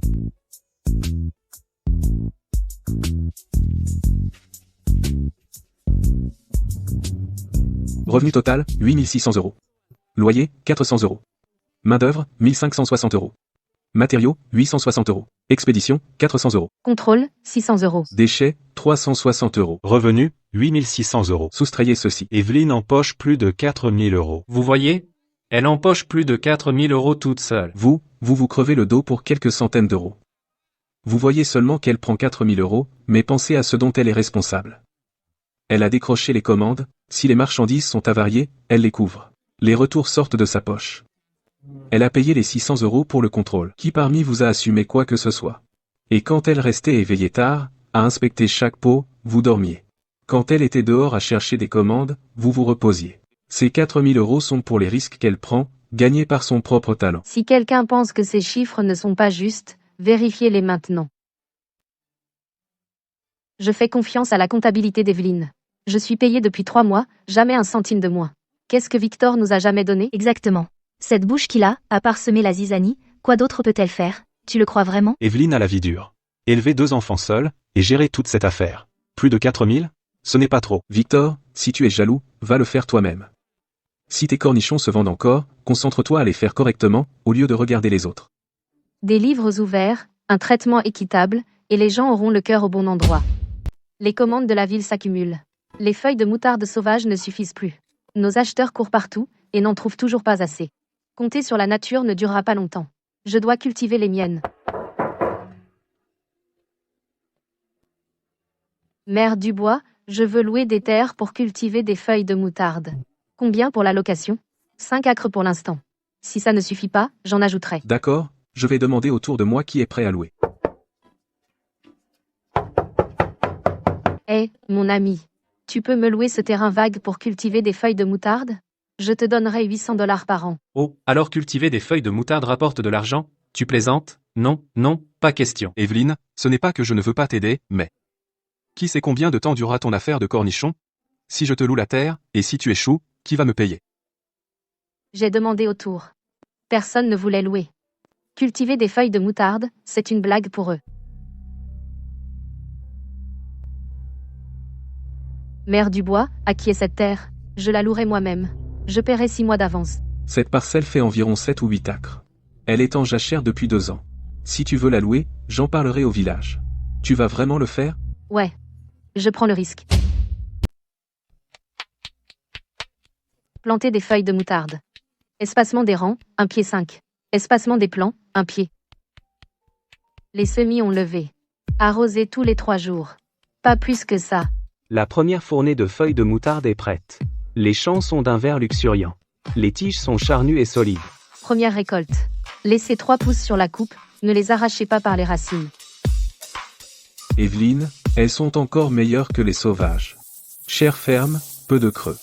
Revenu total, 8600 €. Loyer, 400 €. Main-d'œuvre, 1560 €. Matériaux, 860 €. Expédition, 400 €. Contrôle, 600 €. Déchets, 360 €. Revenu, 8600 €. Soustrayez ceci. Evelyne empoche plus de 4000 €. Vous voyez? Elle empoche plus de 4000 € toute seule. Vous crevez le dos pour quelques centaines d'euros. Vous voyez seulement qu'elle prend 4000 €, mais pensez à ce dont elle est responsable. Elle a décroché les commandes, si les marchandises sont avariées, elle les couvre. Les retours sortent de sa poche. Elle a payé les 600 € pour le contrôle. Qui parmi vous a assumé quoi que ce soit? Et quand elle restait éveillée tard, à inspecter chaque pot, vous dormiez. Quand elle était dehors à chercher des commandes, vous vous reposiez. Ces 4000 € sont pour les risques qu'elle prend, gagnés par son propre talent. Si quelqu'un pense que ces chiffres ne sont pas justes, vérifiez-les maintenant. Je fais confiance à la comptabilité d'Evelyne. Je suis payée depuis 3 mois, jamais un centime de moins. Qu'est-ce que Victor nous a jamais donné? Exactement. Cette bouche qu'il a, à part semer la zizanie, quoi d'autre peut-elle faire? Tu le crois vraiment? Evelyne a la vie dure. Élever 2 enfants seuls, et gérer toute cette affaire. Plus de 4000? Ce n'est pas trop. Victor, si tu es jaloux, va le faire toi-même. Si tes cornichons se vendent encore, concentre-toi à les faire correctement, au lieu de regarder les autres. Des livres ouverts, un traitement équitable, et les gens auront le cœur au bon endroit. Les commandes de la ville s'accumulent. Les feuilles de moutarde sauvage ne suffisent plus. Nos acheteurs courent partout, et n'en trouvent toujours pas assez. Compter sur la nature ne durera pas longtemps. Je dois cultiver les miennes. Mère Dubois, je veux louer des terres pour cultiver des feuilles de moutarde. Combien pour la location? 5 acres pour l'instant. Si ça ne suffit pas, j'en ajouterai. D'accord, je vais demander autour de moi qui est prêt à louer. Hé, mon ami. Tu peux me louer ce terrain vague pour cultiver des feuilles de moutarde? Je te donnerai 800 $ par an. Oh, alors cultiver des feuilles de moutarde rapporte de l'argent? Tu plaisantes? Non, non, pas question. Evelyne, ce n'est pas que je ne veux pas t'aider, mais... Qui sait combien de temps durera ton affaire de cornichons? Si je te loue la terre, et si tu échoues, qui va me payer? J'ai demandé autour. Personne ne voulait louer. Cultiver des feuilles de moutarde, c'est une blague pour eux. Mère Dubois, à qui est cette terre? Je la louerai moi-même. Je paierai 6 mois d'avance. Cette parcelle fait environ 7 ou 8 acres. Elle est en jachère depuis 2 ans. Si tu veux la louer, j'en parlerai au village. Tu vas vraiment le faire? Ouais. Je prends le risque. Planter des feuilles de moutarde. Espacement des rangs, 1 pied 5. Espacement des plants, 1 pied. Les semis ont levé. Arroser tous les 3 jours. Pas plus que ça. La première fournée de feuilles de moutarde est prête. Les champs sont d'un vert luxuriant. Les tiges sont charnues et solides. Première récolte. Laissez 3 pouces sur la coupe, ne les arrachez pas par les racines. Evelyne, elles sont encore meilleures que les sauvages. Chair ferme, peu de creux.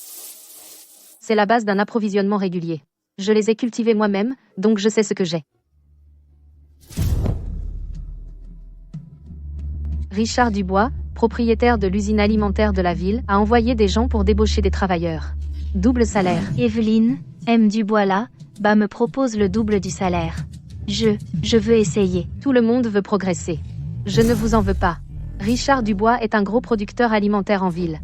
C'est la base d'un approvisionnement régulier. Je les ai cultivées moi-même, donc je sais ce que j'ai. Richard Dubois, propriétaire de l'usine alimentaire de la ville, a envoyé des gens pour débaucher des travailleurs. Double salaire. Evelyne, M. Dubois là, me propose le double du salaire. Je veux essayer. Tout le monde veut progresser. Je ne vous en veux pas. Richard Dubois est un gros producteur alimentaire en ville.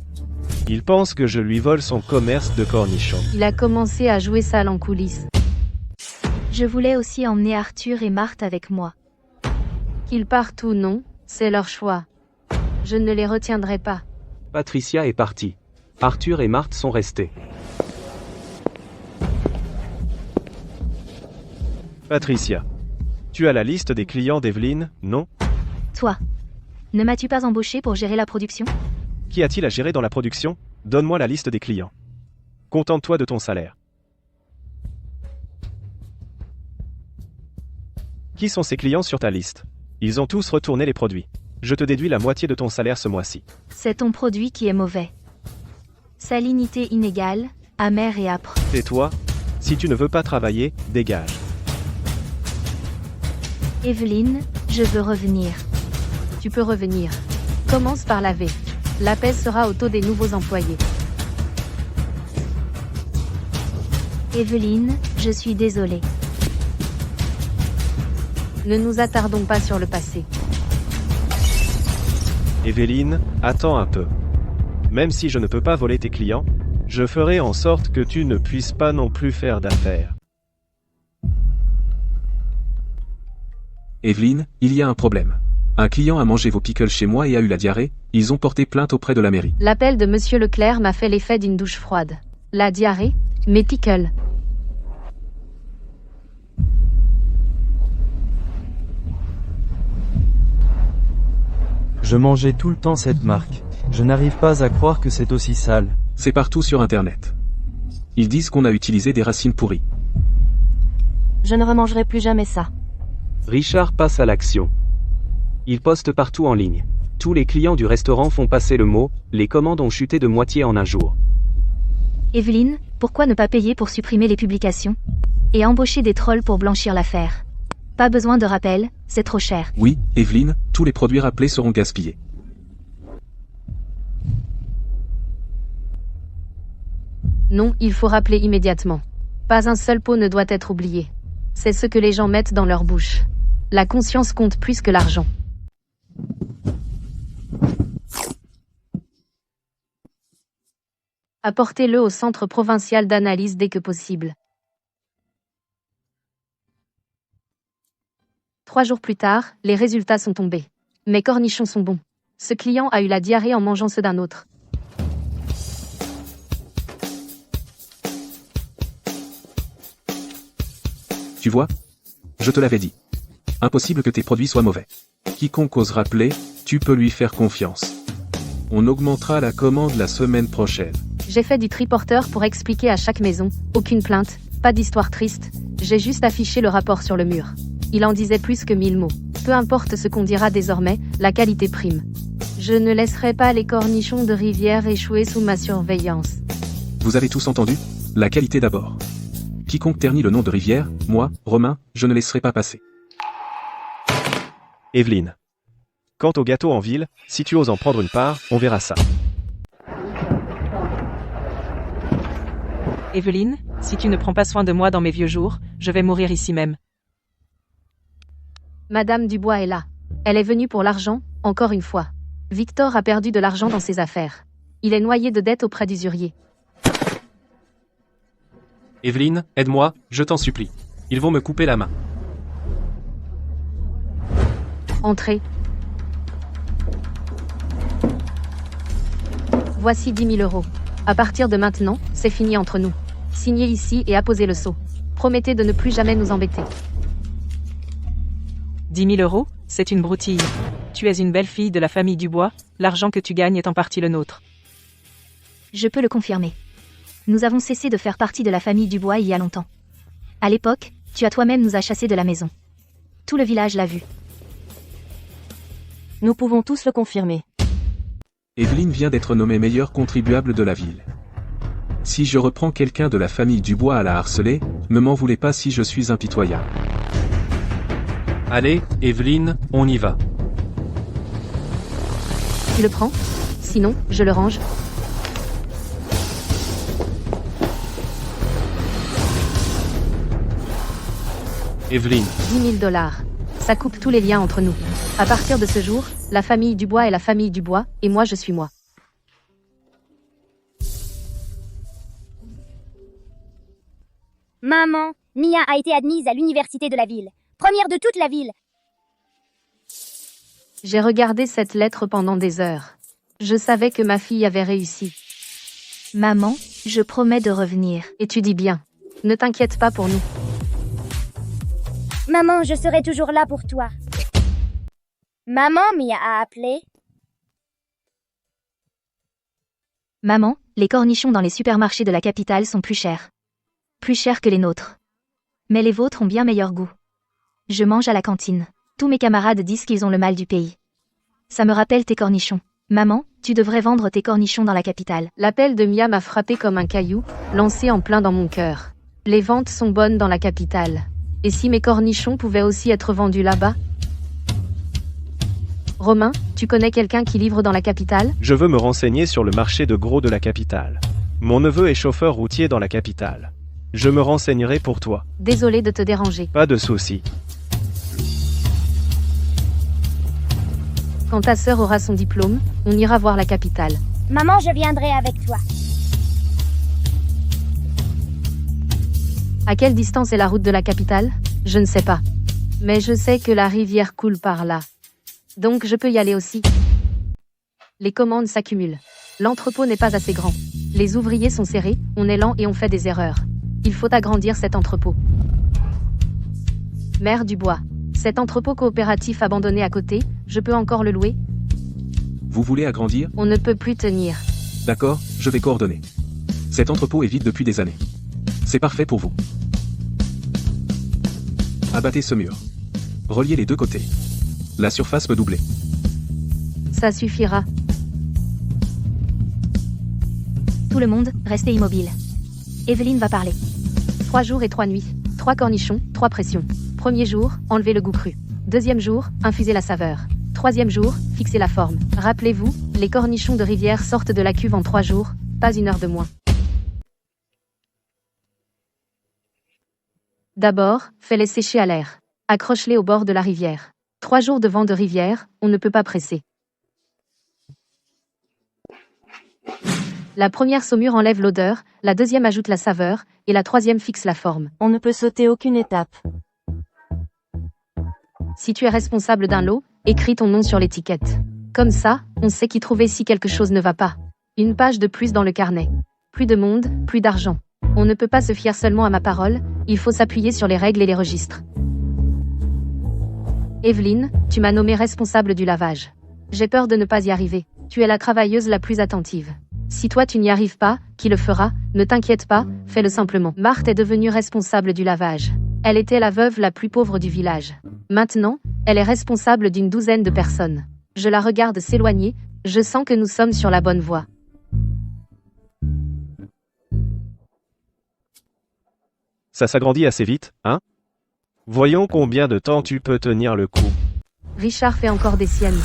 Il pense que je lui vole son commerce de cornichons. Il a commencé à jouer sale en coulisses. Je voulais aussi emmener Arthur et Marthe avec moi. Qu'ils partent ou non, c'est leur choix. Je ne les retiendrai pas. Patricia est partie. Arthur et Marthe sont restés. Patricia, tu as la liste des clients d'Evelyne, non? Toi. Ne m'as-tu pas embauché pour gérer la production? Qui a-t-il à gérer dans la production? Donne-moi la liste des clients. Contente-toi de ton salaire. Qui sont ces clients sur ta liste? Ils ont tous retourné les produits. Je te déduis la moitié de ton salaire ce mois-ci. C'est ton produit qui est mauvais. Salinité inégale, amère et âpre. Tais-toi. Si tu ne veux pas travailler, dégage. Evelyne, je veux revenir. Tu peux revenir. Commence par laver. L'appel sera au taux des nouveaux employés. Evelyne, je suis désolée. Ne nous attardons pas sur le passé. Evelyne, attends un peu. Même si je ne peux pas voler tes clients, je ferai en sorte que tu ne puisses pas non plus faire d'affaires. Evelyne, il y a un problème. Un client a mangé vos pickles chez moi et a eu la diarrhée, ils ont porté plainte auprès de la mairie. L'appel de Monsieur Leclerc m'a fait l'effet d'une douche froide. La diarrhée, mes pickles. Je mangeais tout le temps cette marque. Je n'arrive pas à croire que c'est aussi sale. C'est partout sur Internet. Ils disent qu'on a utilisé des racines pourries. Je ne remangerai plus jamais ça. Richard passe à l'action. Il poste partout en ligne. Tous les clients du restaurant font passer le mot, les commandes ont chuté de moitié en un jour. Evelyne, pourquoi ne pas payer pour supprimer les publications? Et embaucher des trolls pour blanchir l'affaire? Pas besoin de rappel, c'est trop cher. Oui, Evelyne, tous les produits rappelés seront gaspillés. Non, il faut rappeler immédiatement. Pas un seul pot ne doit être oublié. C'est ce que les gens mettent dans leur bouche. La conscience compte plus que l'argent. Apportez-le au centre provincial d'analyse dès que possible. 3 jours plus tard, les résultats sont tombés. Mes cornichons sont bons. Ce client a eu la diarrhée en mangeant ceux d'un autre. Tu vois? Je te l'avais dit. Impossible que tes produits soient mauvais. Quiconque ose rappeler, tu peux lui faire confiance. On augmentera la commande la semaine prochaine. J'ai fait du triporteur pour expliquer à chaque maison, aucune plainte, pas d'histoire triste, j'ai juste affiché le rapport sur le mur. Il en disait plus que 1000 mots. Peu importe ce qu'on dira désormais, la qualité prime. Je ne laisserai pas les cornichons de rivière échouer sous ma surveillance. Vous avez tous entendu? La qualité d'abord. Quiconque ternit le nom de rivière, moi, Romain, je ne laisserai pas passer. Evelyne. Quant au gâteau en ville, si tu oses en prendre une part, on verra ça. Evelyne, si tu ne prends pas soin de moi dans mes vieux jours, je vais mourir ici même. Madame Dubois est là. Elle est venue pour l'argent, encore une fois. Victor a perdu de l'argent dans ses affaires. Il est noyé de dettes auprès d'usuriers. Evelyne, aide-moi, je t'en supplie. Ils vont me couper la main. Entrez. Voici 10 000 €. À partir de maintenant, c'est fini entre nous. Signez ici et apposez le sceau. Promettez de ne plus jamais nous embêter. 10 000 €, c'est une broutille. Tu es une belle fille de la famille Dubois, l'argent que tu gagnes est en partie le nôtre. Je peux le confirmer. Nous avons cessé de faire partie de la famille Dubois il y a longtemps. À l'époque, tu as toi-même nous a chassés de la maison. Tout le village l'a vu. Nous pouvons tous le confirmer. Evelyne vient d'être nommée meilleure contribuable de la ville. Si je reprends quelqu'un de la famille Dubois à la harceler, ne m'en voulez pas si je suis impitoyable. Allez, Evelyne, on y va. Tu le prends? Sinon, je le range. Evelyne, 10 000 $. Ça coupe tous les liens entre nous. À partir de ce jour, la famille Dubois est la famille Dubois, et moi je suis moi. Maman, Mia a été admise à l'université de la ville. Première de toute la ville. J'ai regardé cette lettre pendant des heures. Je savais que ma fille avait réussi. Maman, je promets de revenir. Et tu dis bien. Ne t'inquiète pas pour nous. Maman, je serai toujours là pour toi. Maman, Mia a appelé. Maman, les cornichons dans les supermarchés de la capitale sont plus chers. Plus chers que les nôtres. Mais les vôtres ont bien meilleur goût. Je mange à la cantine. Tous mes camarades disent qu'ils ont le mal du pays. Ça me rappelle tes cornichons. Maman, tu devrais vendre tes cornichons dans la capitale. L'appel de Mia m'a frappé comme un caillou, lancé en plein dans mon cœur. Les ventes sont bonnes dans la capitale. Et si mes cornichons pouvaient aussi être vendus là-bas? Romain, tu connais quelqu'un qui livre dans la capitale? Je veux me renseigner sur le marché de gros de la capitale. Mon neveu est chauffeur routier dans la capitale. Je me renseignerai pour toi. Désolé de te déranger. Pas de souci. Quand ta sœur aura son diplôme, on ira voir la capitale. Maman, je viendrai avec toi. À quelle distance est la route de la capitale? Je ne sais pas. Mais je sais que la rivière coule par là. Donc je peux y aller aussi. Les commandes s'accumulent. L'entrepôt n'est pas assez grand. Les ouvriers sont serrés, on est lent et on fait des erreurs. Il faut agrandir cet entrepôt. Mère Dubois. Cet entrepôt coopératif abandonné à côté, je peux encore le louer? Vous voulez agrandir? On ne peut plus tenir. D'accord, je vais coordonner. Cet entrepôt est vide depuis des années. C'est parfait pour vous. Abattez ce mur. Reliez les deux côtés. La surface peut doubler. Ça suffira. Tout le monde, restez immobile. Evelyne va parler. 3 jours et 3 nuits. 3 cornichons, 3 pressions. Premier jour, enlevez le goût cru. Deuxième jour, infusez la saveur. Troisième jour, fixez la forme. Rappelez-vous, les cornichons de rivière sortent de la cuve en 3 jours, pas 1 heure de moins. D'abord, fais-les sécher à l'air. Accroche-les au bord de la rivière. 3 jours de vent de rivière, on ne peut pas presser. La première saumure enlève l'odeur, la deuxième ajoute la saveur, et la troisième fixe la forme. On ne peut sauter aucune étape. Si tu es responsable d'un lot, écris ton nom sur l'étiquette. Comme ça, on sait qui trouver si quelque chose ne va pas. Une page de plus dans le carnet. Plus de monde, plus d'argent. On ne peut pas se fier seulement à ma parole, il faut s'appuyer sur les règles et les registres. Evelyne, tu m'as nommée responsable du lavage. J'ai peur de ne pas y arriver. Tu es la travailleuse la plus attentive. Si toi tu n'y arrives pas, qui le fera? Ne t'inquiète pas, fais-le simplement. Marthe est devenue responsable du lavage. Elle était la veuve la plus pauvre du village. Maintenant, elle est responsable d'une douzaine de personnes. Je la regarde s'éloigner, je sens que nous sommes sur la bonne voie. Ça s'agrandit assez vite, hein? Voyons combien de temps tu peux tenir le coup. Richard fait encore des siennes.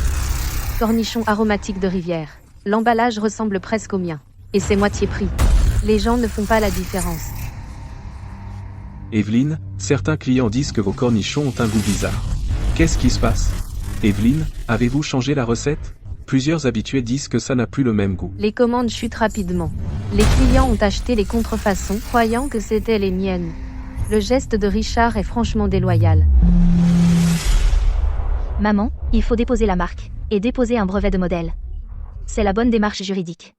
Cornichons aromatiques de rivière. L'emballage ressemble presque au mien. Et c'est moitié prix. Les gens ne font pas la différence. Evelyne, certains clients disent que vos cornichons ont un goût bizarre. Qu'est-ce qui se passe? Evelyne, avez-vous changé la recette? Plusieurs habitués disent que ça n'a plus le même goût. Les commandes chutent rapidement. Les clients ont acheté les contrefaçons, croyant que c'était les miennes. Le geste de Richard est franchement déloyal. Maman, il faut déposer la marque, et déposer un brevet de modèle. C'est la bonne démarche juridique.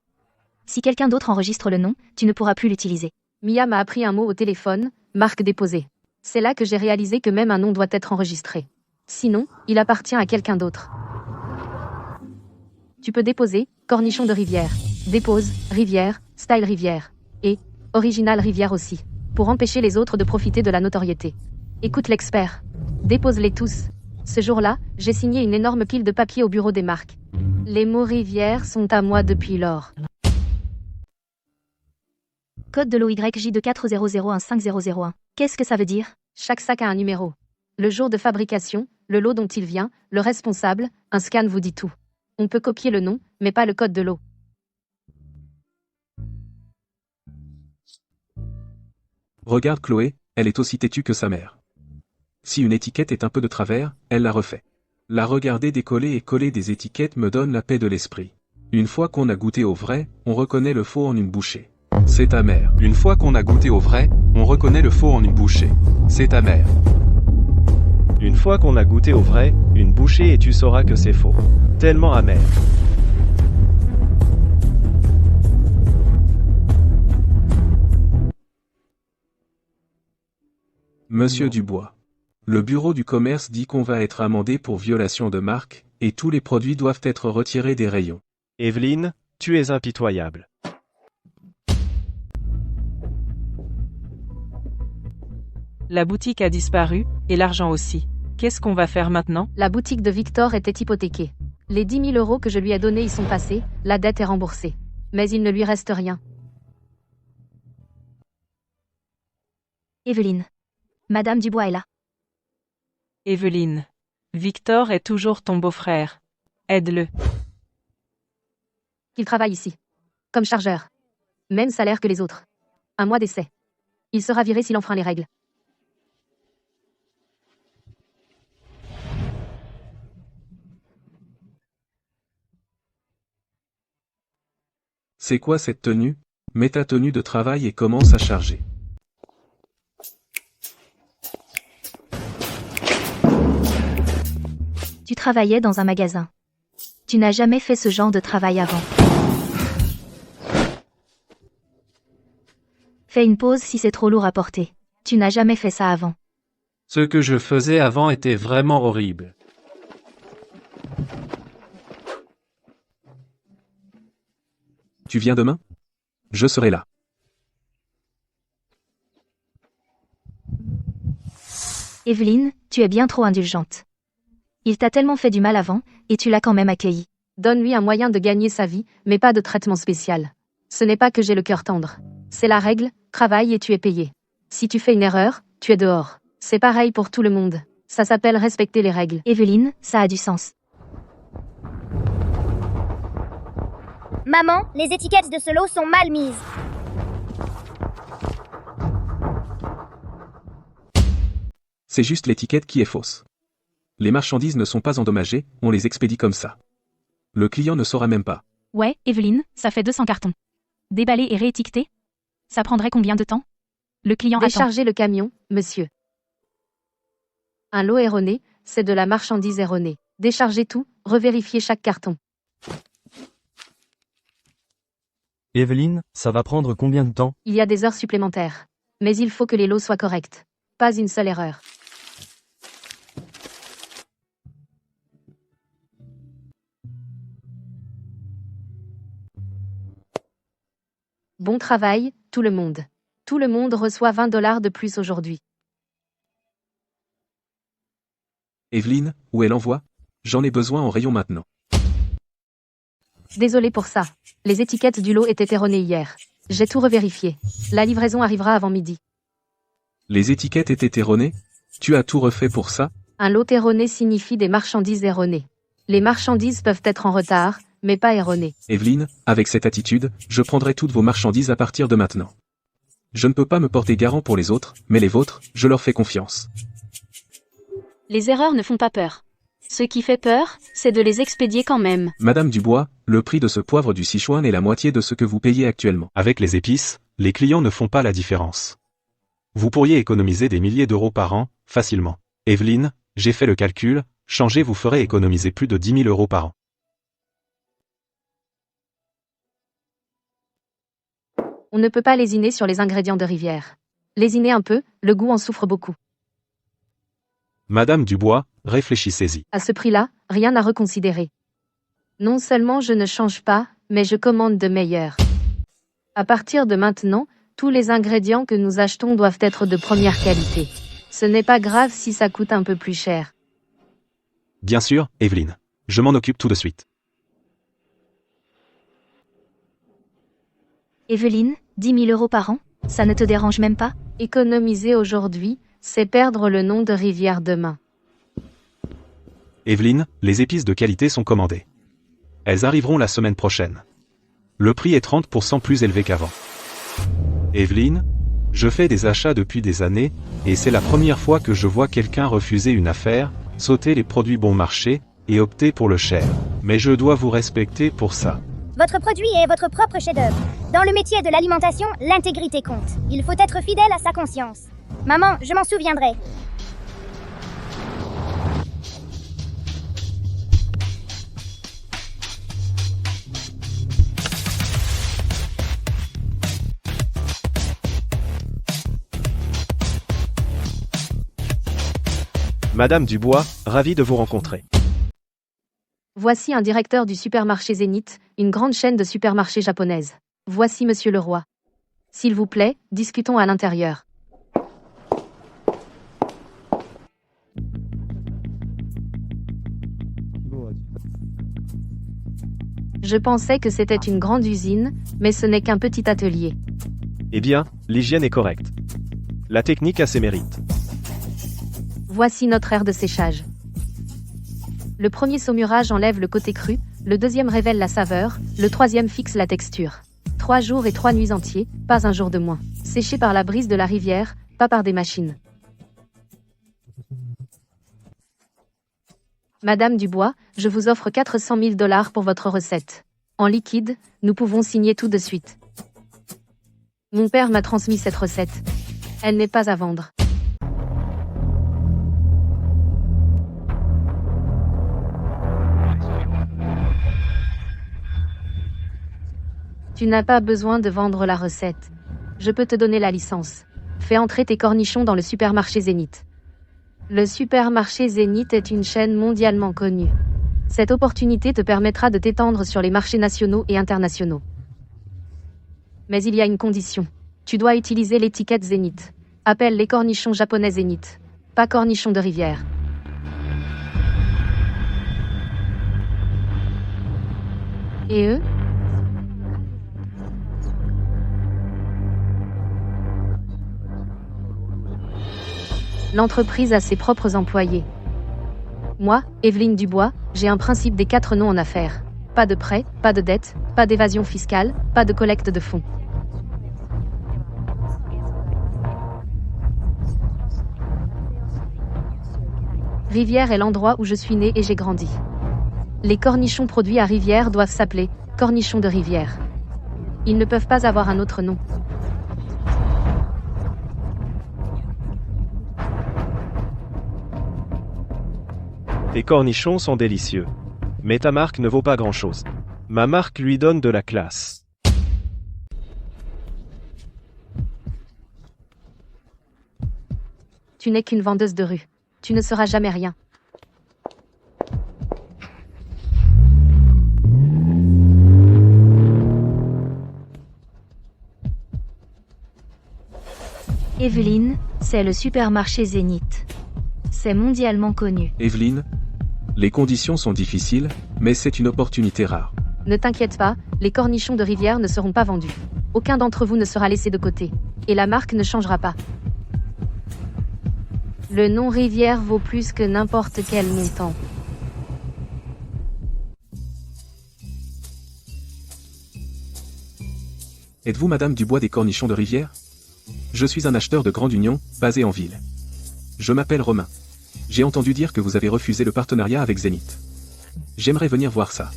Si quelqu'un d'autre enregistre le nom, tu ne pourras plus l'utiliser. Mia m'a appris un mot au téléphone, marque déposée. C'est là que j'ai réalisé que même un nom doit être enregistré. Sinon, il appartient à quelqu'un d'autre. Tu peux déposer, cornichon de rivière. Dépose, rivière, style rivière. Et, original rivière aussi. Pour empêcher les autres de profiter de la notoriété. Écoute l'expert. Dépose-les tous. Ce jour-là, j'ai signé une énorme pile de papier au bureau des marques. Les mots rivière sont à moi depuis lors. Code de l'OYJ de 40015001. Qu'est-ce que ça veut dire? Chaque sac a un numéro. Le jour de fabrication, le lot dont il vient, le responsable, un scan vous dit tout. On peut copier le nom, mais pas le code de lot. Regarde Chloé, elle est aussi têtue que sa mère. Si une étiquette est un peu de travers, elle la refait. La regarder décoller et coller des étiquettes me donne la paix de l'esprit. Une fois qu'on a goûté au vrai, on reconnaît le faux en une bouchée. C'est amer. Une fois qu'on a goûté au vrai, on reconnaît le faux en une bouchée. C'est amer. Une fois qu'on a goûté au vrai, une bouchée et tu sauras que c'est faux. Tellement amer. Monsieur Dubois. Le bureau du commerce dit qu'on va être amendé pour violation de marque, et tous les produits doivent être retirés des rayons. Evelyne, tu es impitoyable. La boutique a disparu, et l'argent aussi. Qu'est-ce qu'on va faire maintenant? La boutique de Victor était hypothéquée. Les 10 000 € que je lui ai donnés y sont passés, la dette est remboursée. Mais il ne lui reste rien. Evelyne. Madame Dubois est là. Evelyne. Victor est toujours ton beau-frère. Aide-le. Il travaille ici. Comme chargeur. Même salaire que les autres. 1 mois d'essai. Il sera viré s'il enfreint les règles. C'est quoi cette tenue? Mets ta tenue de travail et commence à charger. Tu travaillais dans un magasin. Tu n'as jamais fait ce genre de travail avant. Fais une pause si c'est trop lourd à porter. Tu n'as jamais fait ça avant. Ce que je faisais avant était vraiment horrible. Tu viens demain? Je serai là. Evelyne, tu es bien trop indulgente. Il t'a tellement fait du mal avant, et tu l'as quand même accueilli. Donne-lui un moyen de gagner sa vie, mais pas de traitement spécial. Ce n'est pas que j'ai le cœur tendre. C'est la règle, travaille et tu es payé. Si tu fais une erreur, tu es dehors. C'est pareil pour tout le monde. Ça s'appelle respecter les règles. Evelyne, ça a du sens. Maman, les étiquettes de ce lot sont mal mises. C'est juste l'étiquette qui est fausse. Les marchandises ne sont pas endommagées, on les expédie comme ça. Le client ne saura même pas. Ouais, Evelyne, ça fait 200 cartons. Déballer et réétiqueter? Ça prendrait combien de temps? Le client attend. Déchargez le camion, monsieur. Un lot erroné, c'est de la marchandise erronée. Déchargez tout, revérifiez chaque carton. Evelyne, ça va prendre combien de temps? Il y a des heures supplémentaires. Mais il faut que les lots soient corrects. Pas une seule erreur. Bon travail, tout le monde. Tout le monde reçoit 20 $ de plus aujourd'hui. Evelyne, où est l'envoi? J'en ai besoin en rayon maintenant. Désolé pour ça. Les étiquettes du lot étaient erronées hier. J'ai tout revérifié. La livraison arrivera avant midi. Les étiquettes étaient erronées? Tu as tout refait pour ça? Un lot erroné signifie des marchandises erronées. Les marchandises peuvent être en retard, mais pas erronées. Evelyne, avec cette attitude, je prendrai toutes vos marchandises à partir de maintenant. Je ne peux pas me porter garant pour les autres, mais les vôtres, je leur fais confiance. Les erreurs ne font pas peur. Ce qui fait peur, c'est de les expédier quand même. Madame Dubois, le prix de ce poivre du Sichuan est la moitié de ce que vous payez actuellement. Avec les épices, les clients ne font pas la différence. Vous pourriez économiser des milliers d'euros par an, facilement. Evelyne, j'ai fait le calcul, changer vous ferait économiser plus de 10 000 € par an. On ne peut pas lésiner sur les ingrédients de Rivière. Lésinez un peu, le goût en souffre beaucoup. Madame Dubois, réfléchissez-y. À ce prix-là, rien à reconsidérer. Non seulement je ne change pas, mais je commande de meilleurs. À partir de maintenant, tous les ingrédients que nous achetons doivent être de première qualité. Ce n'est pas grave si ça coûte un peu plus cher. Bien sûr, Evelyne. Je m'en occupe tout de suite. Evelyne, 10 000 € par an, ça ne te dérange même pas? Économiser aujourd'hui, c'est perdre le nom de Rivière demain. Evelyne, les épices de qualité sont commandées. Elles arriveront la semaine prochaine. Le prix est 30% plus élevé qu'avant. Evelyne, Je fais des achats depuis des années, et c'est la première fois que je vois quelqu'un refuser une affaire, sauter les produits bon marché, et opter pour le cher. Mais je dois vous respecter pour ça. Votre produit est votre propre chef-d'œuvre. Dans le métier de l'alimentation, l'intégrité compte. Il faut être fidèle à sa conscience. Maman, je m'en souviendrai. Madame Dubois, ravi de vous rencontrer. Voici un directeur du supermarché Zénith, une grande chaîne de supermarchés japonaise. Voici Monsieur Leroy. S'il vous plaît, discutons à l'intérieur. Je pensais que c'était une grande usine, mais ce n'est qu'un petit atelier. Eh bien, l'hygiène est correcte. La technique a ses mérites. Voici notre aire de séchage. Le premier saumurage enlève le côté cru, le deuxième révèle la saveur, le troisième fixe la texture. 3 jours et 3 nuits entiers, pas un jour de moins. Séché par la brise de la rivière, pas par des machines. Madame Dubois, je vous offre 400 000 $ pour votre recette. En liquide, nous pouvons signer tout de suite. Mon père m'a transmis cette recette. Elle n'est pas à vendre. Tu n'as pas besoin de vendre la recette. Je peux te donner la licence. Fais entrer tes cornichons dans le supermarché Zénith. Le supermarché Zénith est une chaîne mondialement connue. Cette opportunité te permettra de t'étendre sur les marchés nationaux et internationaux. Mais il y a une condition. Tu dois utiliser l'étiquette Zénith. Appelle les cornichons japonais Zénith. Pas cornichons de rivière. Et eux ? L'entreprise a ses propres employés. Moi, Evelyne Dubois, j'ai un principe des 4 non en affaires. Pas de prêt, pas de dette, pas d'évasion fiscale, pas de collecte de fonds. Rivière est l'endroit où je suis née et j'ai grandi. Les cornichons produits à Rivière doivent s'appeler cornichons de rivière. Ils ne peuvent pas avoir un autre nom. Tes cornichons sont délicieux. Mais ta marque ne vaut pas grand-chose. Ma marque lui donne de la classe. Tu n'es qu'une vendeuse de rue. Tu ne seras jamais rien. Evelyne, c'est le supermarché Zénith. C'est mondialement connu. Evelyne, les conditions sont difficiles, mais c'est une opportunité rare. Ne t'inquiète pas, les cornichons de rivière ne seront pas vendus. Aucun d'entre vous ne sera laissé de côté. Et la marque ne changera pas. Le nom rivière vaut plus que n'importe quel montant. Êtes-vous Madame Dubois des cornichons de rivière? Je suis un acheteur de grande union, basé en ville. Je m'appelle Romain. J'ai entendu dire que vous avez refusé le partenariat avec Zénith. J'aimerais venir voir ça.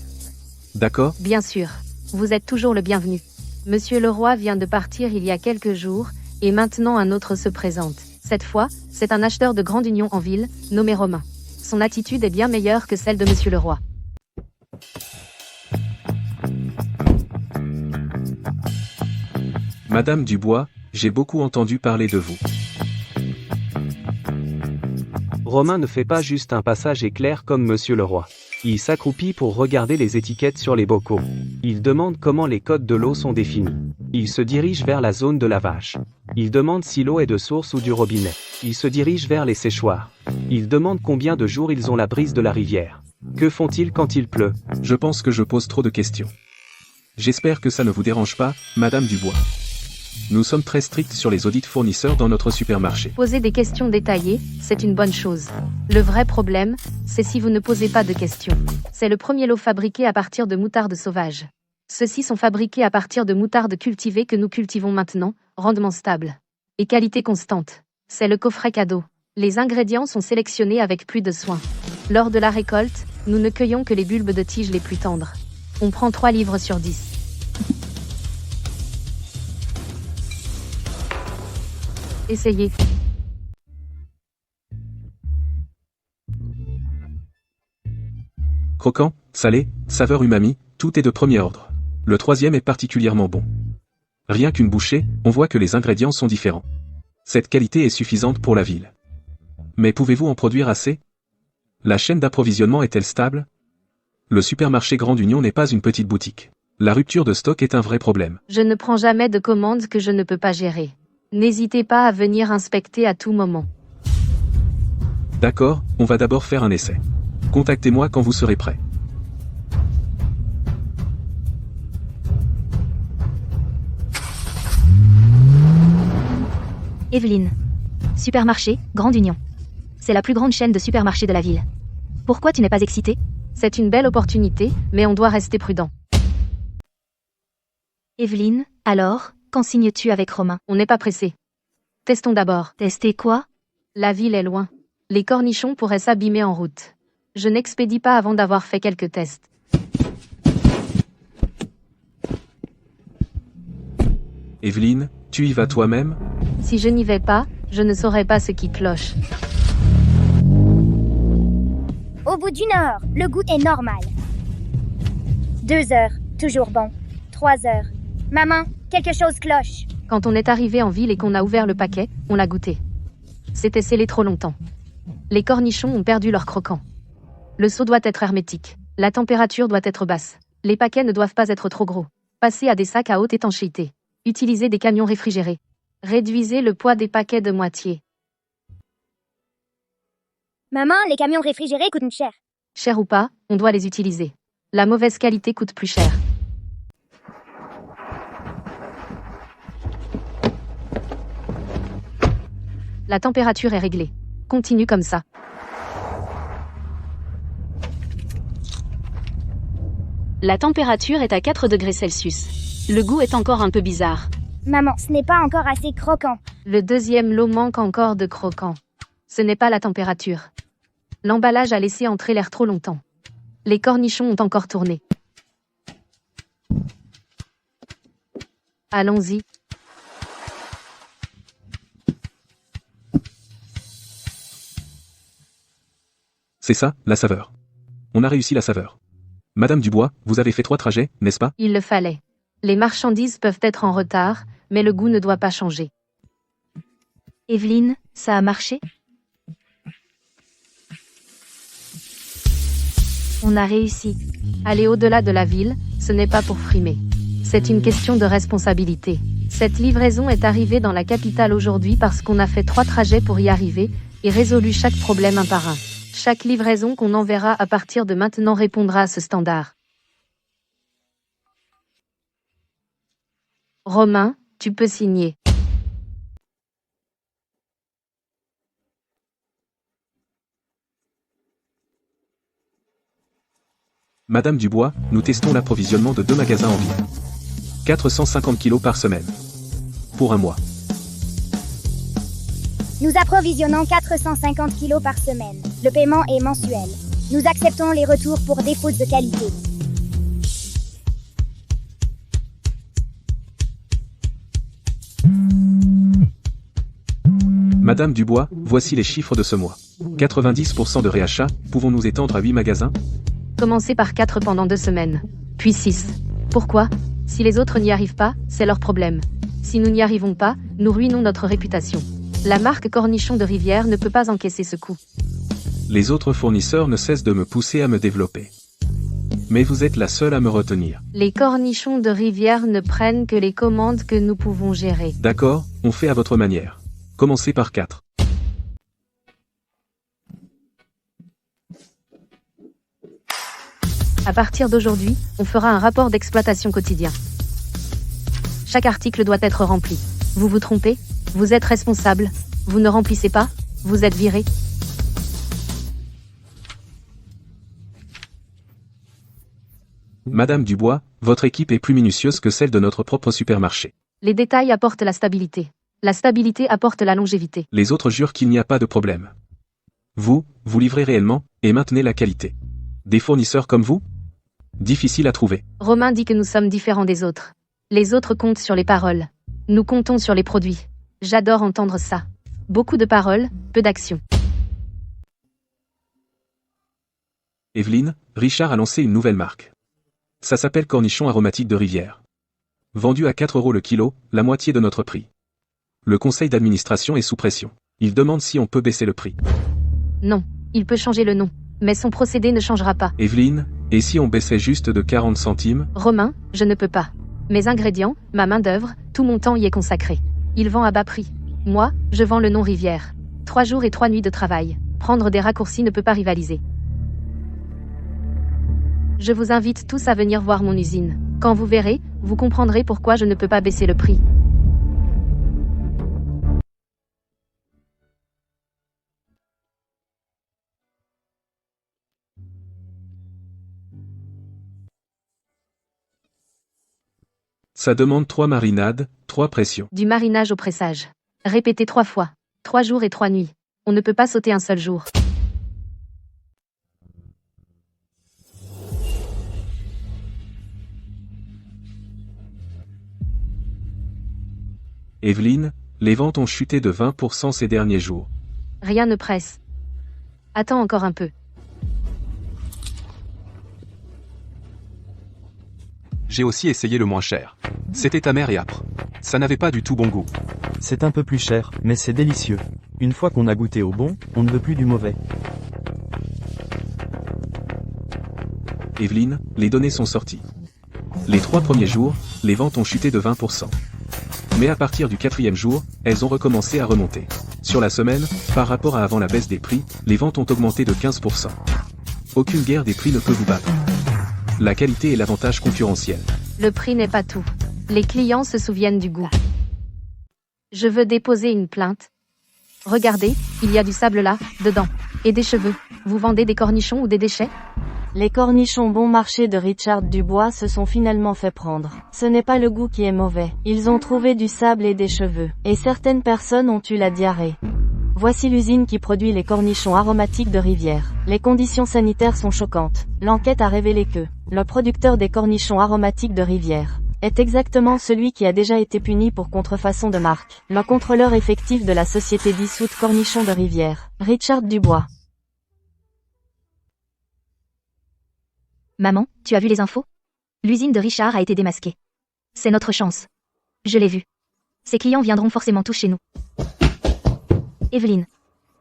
D'accord? Bien sûr. Vous êtes toujours le bienvenu. Monsieur Leroy vient de partir il y a quelques jours, et maintenant un autre se présente. Cette fois, c'est un acheteur de grande union en ville, nommé Romain. Son attitude est bien meilleure que celle de Monsieur Leroy. Madame Dubois, j'ai beaucoup entendu parler de vous. Romain ne fait pas juste un passage éclair comme Monsieur Leroy. Il s'accroupit pour regarder les étiquettes sur les bocaux. Il demande comment les codes de l'eau sont définis. Il se dirige vers la zone de lavage. Il demande si l'eau est de source ou du robinet. Il se dirige vers les séchoirs. Il demande combien de jours ils ont la brise de la rivière. Que font-ils quand il pleut? Je pense que je pose trop de questions. J'espère que ça ne vous dérange pas, Madame Dubois. Nous sommes très stricts sur les audits fournisseurs dans notre supermarché. Poser des questions détaillées, c'est une bonne chose. Le vrai problème, c'est si vous ne posez pas de questions. C'est le premier lot fabriqué à partir de moutarde sauvage. Ceux-ci sont fabriqués à partir de moutarde cultivée que nous cultivons maintenant, rendement stable. Et qualité constante. C'est le coffret cadeau. Les ingrédients sont sélectionnés avec plus de soin. Lors de la récolte, nous ne cueillons que les bulbes de tiges les plus tendres. On prend 3 livres sur 10. Essayez. Croquant, salé, saveur umami, tout est de premier ordre. Le troisième est particulièrement bon. Rien qu'une bouchée, on voit que les ingrédients sont différents. Cette qualité est suffisante pour la ville. Mais pouvez-vous en produire assez? La chaîne d'approvisionnement est-elle stable? Le supermarché Grande Union n'est pas une petite boutique. La rupture de stock est un vrai problème. Je ne prends jamais de commandes que je ne peux pas gérer. N'hésitez pas à venir inspecter à tout moment. D'accord, on va d'abord faire un essai. Contactez-moi quand vous serez prêt. Evelyne. Supermarché, Grande Union. C'est la plus grande chaîne de supermarchés de la ville. Pourquoi tu n'es pas excitée? C'est une belle opportunité, mais on doit rester prudent. Evelyne, alors, quand signes-tu avec Romain? On n'est pas pressé. Testons d'abord. Tester quoi? La ville est loin. Les cornichons pourraient s'abîmer en route. Je n'expédie pas avant d'avoir fait quelques tests. Evelyne, tu y vas toi-même? Si je n'y vais pas, je ne saurais pas ce qui cloche. Au bout d'1 heure, le goût est normal. 2 heures, toujours bon. 3 heures. Maman, quelque chose cloche. Quand on est arrivé en ville et qu'on a ouvert le paquet, on l'a goûté. C'était scellé trop longtemps. Les cornichons ont perdu leur croquant. Le seau doit être hermétique. La température doit être basse. Les paquets ne doivent pas être trop gros. Passez à des sacs à haute étanchéité. Utilisez des camions réfrigérés. Réduisez le poids des paquets de moitié. Maman, les camions réfrigérés coûtent cher. Cher ou pas, on doit les utiliser. La mauvaise qualité coûte plus cher. La température est réglée. Continue comme ça. La température est à 4 degrés Celsius. Le goût est encore un peu bizarre. Maman, ce n'est pas encore assez croquant. Le deuxième lot manque encore de croquant. Ce n'est pas la température. L'emballage a laissé entrer l'air trop longtemps. Les cornichons ont encore tourné. Allons-y. C'est ça, la saveur. On a réussi la saveur. Madame Dubois, vous avez fait 3 trajets, n'est-ce pas? Il le fallait. Les marchandises peuvent être en retard, mais le goût ne doit pas changer. Evelyne, ça a marché? On a réussi. Aller au-delà de la ville, ce n'est pas pour frimer. C'est une question de responsabilité. Cette livraison est arrivée dans la capitale aujourd'hui parce qu'on a fait 3 trajets pour y arriver et résolu chaque problème un par un. Chaque livraison qu'on enverra à partir de maintenant répondra à ce standard. Romain, tu peux signer. Madame Dubois, nous testons l'approvisionnement de 2 magasins en ville. 450 kg par semaine. Pour un mois. Nous approvisionnons 450 kilos par semaine. Le paiement est mensuel. Nous acceptons les retours pour défaut de qualité. Madame Dubois, voici les chiffres de ce mois. 90% de réachat, pouvons-nous étendre à 8 magasins? Commencez par 4 pendant 2 semaines. Puis 6. Pourquoi? Si les autres n'y arrivent pas, c'est leur problème. Si nous n'y arrivons pas, nous ruinons notre réputation. La marque Cornichon de Rivière ne peut pas encaisser ce coup. Les autres fournisseurs ne cessent de me pousser à me développer. Mais vous êtes la seule à me retenir. Les Cornichons de Rivière ne prennent que les commandes que nous pouvons gérer. D'accord, on fait à votre manière. Commencez par 4. À partir d'aujourd'hui, on fera un rapport d'exploitation quotidien. Chaque article doit être rempli. Vous vous trompez? Vous êtes responsable. Vous ne remplissez pas? Vous êtes viré. Madame Dubois, votre équipe est plus minutieuse que celle de notre propre supermarché. Les détails apportent la stabilité. La stabilité apporte la longévité. Les autres jurent qu'il n'y a pas de problème. Vous livrez réellement, et maintenez la qualité. Des fournisseurs comme vous? Difficile à trouver. Romain dit que nous sommes différents des autres. Les autres comptent sur les paroles. Nous comptons sur les produits. J'adore entendre ça. Beaucoup de paroles, peu d'actions. Evelyne, Richard a lancé une nouvelle marque. Ça s'appelle Cornichon aromatique de rivière. Vendu à 4 € le kilo, la moitié de notre prix. Le conseil d'administration est sous pression. Il demande si on peut baisser le prix. Non, il peut changer le nom. Mais son procédé ne changera pas. Evelyne, et si on baissait juste de 40 centimes? Romain, je ne peux pas. Mes ingrédients, ma main-d'œuvre, tout mon temps y est consacré. Il vend à bas prix. Moi, je vends le nom Rivière. 3 jours et 3 nuits de travail. Prendre des raccourcis ne peut pas rivaliser. Je vous invite tous à venir voir mon usine. Quand vous verrez, vous comprendrez pourquoi je ne peux pas baisser le prix. Ça demande 3 marinades, 3 pressions. Du marinage au pressage. Répétez 3 fois. 3 jours et 3 nuits. On ne peut pas sauter un seul jour. Evelyne, les ventes ont chuté de 20% ces derniers jours. Rien ne presse. Attends encore un peu. J'ai aussi essayé le moins cher. C'était amer et âpre. Ça n'avait pas du tout bon goût. C'est un peu plus cher, mais c'est délicieux. Une fois qu'on a goûté au bon, on ne veut plus du mauvais. Evelyne, les données sont sorties. Les 3 premiers jours, les ventes ont chuté de 20%. Mais à partir du 4e jour, elles ont recommencé à remonter. Sur la semaine, par rapport à avant la baisse des prix, les ventes ont augmenté de 15%. Aucune guerre des prix ne peut vous battre. La qualité est l'avantage concurrentiel. Le prix n'est pas tout. Les clients se souviennent du goût. Je veux déposer une plainte. Regardez, il y a du sable là, dedans. Et des cheveux. Vous vendez des cornichons ou des déchets? Les cornichons bon marché de Richard Dubois se sont finalement fait prendre. Ce n'est pas le goût qui est mauvais. Ils ont trouvé du sable et des cheveux. Et certaines personnes ont eu la diarrhée. Voici l'usine qui produit les cornichons aromatiques de Rivière. Les conditions sanitaires sont choquantes. L'enquête a révélé que le producteur des cornichons aromatiques de Rivière est exactement celui qui a déjà été puni pour contrefaçon de marque. Le contrôleur effectif de la société dissoute Cornichons de Rivière, Richard Dubois. Maman, tu as vu les infos? L'usine de Richard a été démasquée. C'est notre chance. Je l'ai vu. Ses clients viendront forcément tous chez nous. Evelyne.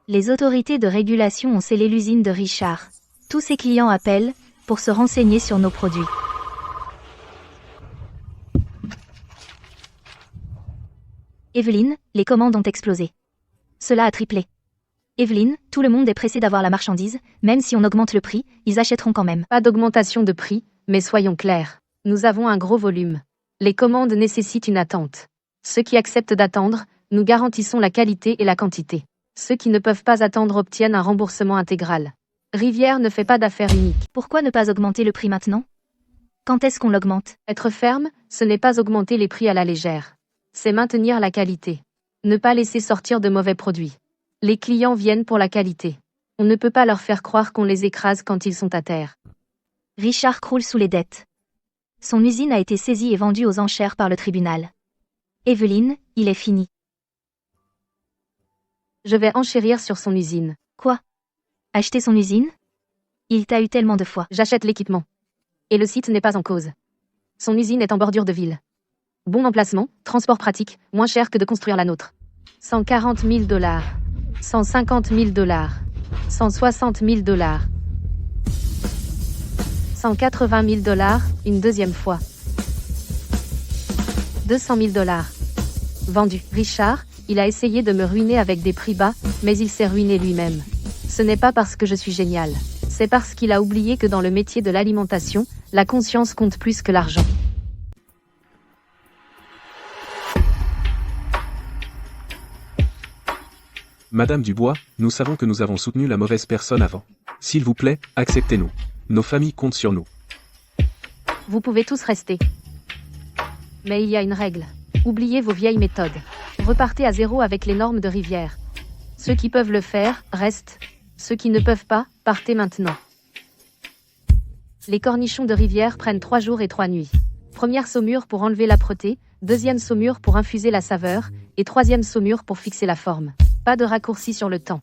Les autorités de régulation ont scellé l'usine de Richard. Tous ses clients appellent pour se renseigner sur nos produits. Evelyne, les commandes ont explosé. Cela a triplé. Evelyne, tout le monde est pressé d'avoir la marchandise, même si on augmente le prix, ils achèteront quand même. Pas d'augmentation de prix, mais soyons clairs. Nous avons un gros volume. Les commandes nécessitent une attente. Ceux qui acceptent d'attendre, nous garantissons la qualité et la quantité. Ceux qui ne peuvent pas attendre obtiennent un remboursement intégral. Rivière ne fait pas d'affaires uniques. Pourquoi ne pas augmenter le prix maintenant? Quand est-ce qu'on l'augmente? Être ferme, ce n'est pas augmenter les prix à la légère. C'est maintenir la qualité. Ne pas laisser sortir de mauvais produits. Les clients viennent pour la qualité. On ne peut pas leur faire croire qu'on les écrase quand ils sont à terre. Richard croule sous les dettes. Son usine a été saisie et vendue aux enchères par le tribunal. Evelyne, il est fini. Je vais enchérir sur son usine. Quoi? Acheter son usine? Il t'a eu tellement de fois. J'achète l'équipement. Et le site n'est pas en cause. Son usine est en bordure de ville. Bon emplacement, transport pratique, moins cher que de construire la nôtre. 140 000 $, 150 000 $, 160 000 $, 180 000 $, une deuxième fois. 200 000 $. Vendu. Richard, il a essayé de me ruiner avec des prix bas, mais il s'est ruiné lui-même. Ce n'est pas parce que je suis génial. C'est parce qu'il a oublié que dans le métier de l'alimentation, la conscience compte plus que l'argent. Madame Dubois, nous savons que nous avons soutenu la mauvaise personne avant. S'il vous plaît, acceptez-nous. Nos familles comptent sur nous. Vous pouvez tous rester. Mais il y a une règle. Oubliez vos vieilles méthodes. Repartez à zéro avec les normes de rivière. Ceux qui peuvent le faire, restent. Ceux qui ne peuvent pas, partez maintenant. Les cornichons de rivière prennent 3 jours et 3 nuits. Première saumure pour enlever l'âpreté, deuxième saumure pour infuser la saveur, et troisième saumure pour fixer la forme. Pas de raccourci sur le temps.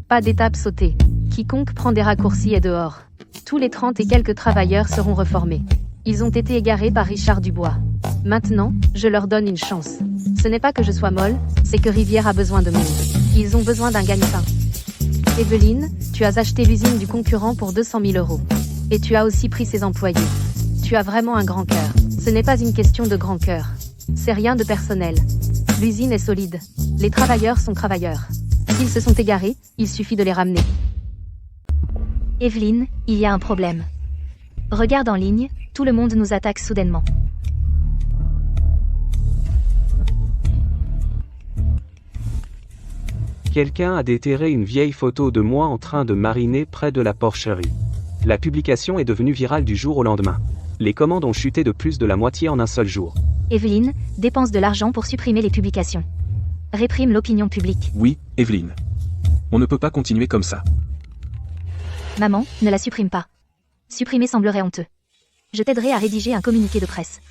Pas d'étape sautée. Quiconque prend des raccourcis est dehors. Tous les 30 et quelques travailleurs seront reformés. Ils ont été égarés par Richard Dubois. Maintenant, je leur donne une chance. Ce n'est pas que je sois molle, c'est que Rivière a besoin de monde. Ils ont besoin d'un gagne-pain. Evelyne, tu as acheté l'usine du concurrent pour 200 000 €. Et tu as aussi pris ses employés. Tu as vraiment un grand cœur. Ce n'est pas une question de grand cœur. C'est rien de personnel. L'usine est solide. Les travailleurs sont travailleurs. S'ils se sont égarés, il suffit de les ramener. Evelyne, il y a un problème. Regarde en ligne, tout le monde nous attaque soudainement. Quelqu'un a déterré une vieille photo de moi en train de mariner près de la porcherie. La publication est devenue virale du jour au lendemain. Les commandes ont chuté de plus de la moitié en un seul jour. Evelyne, dépense de l'argent pour supprimer les publications. Réprime l'opinion publique. Oui, Evelyne. On ne peut pas continuer comme ça. Maman, ne la supprime pas. Supprimer semblerait honteux. Je t'aiderai à rédiger un communiqué de presse.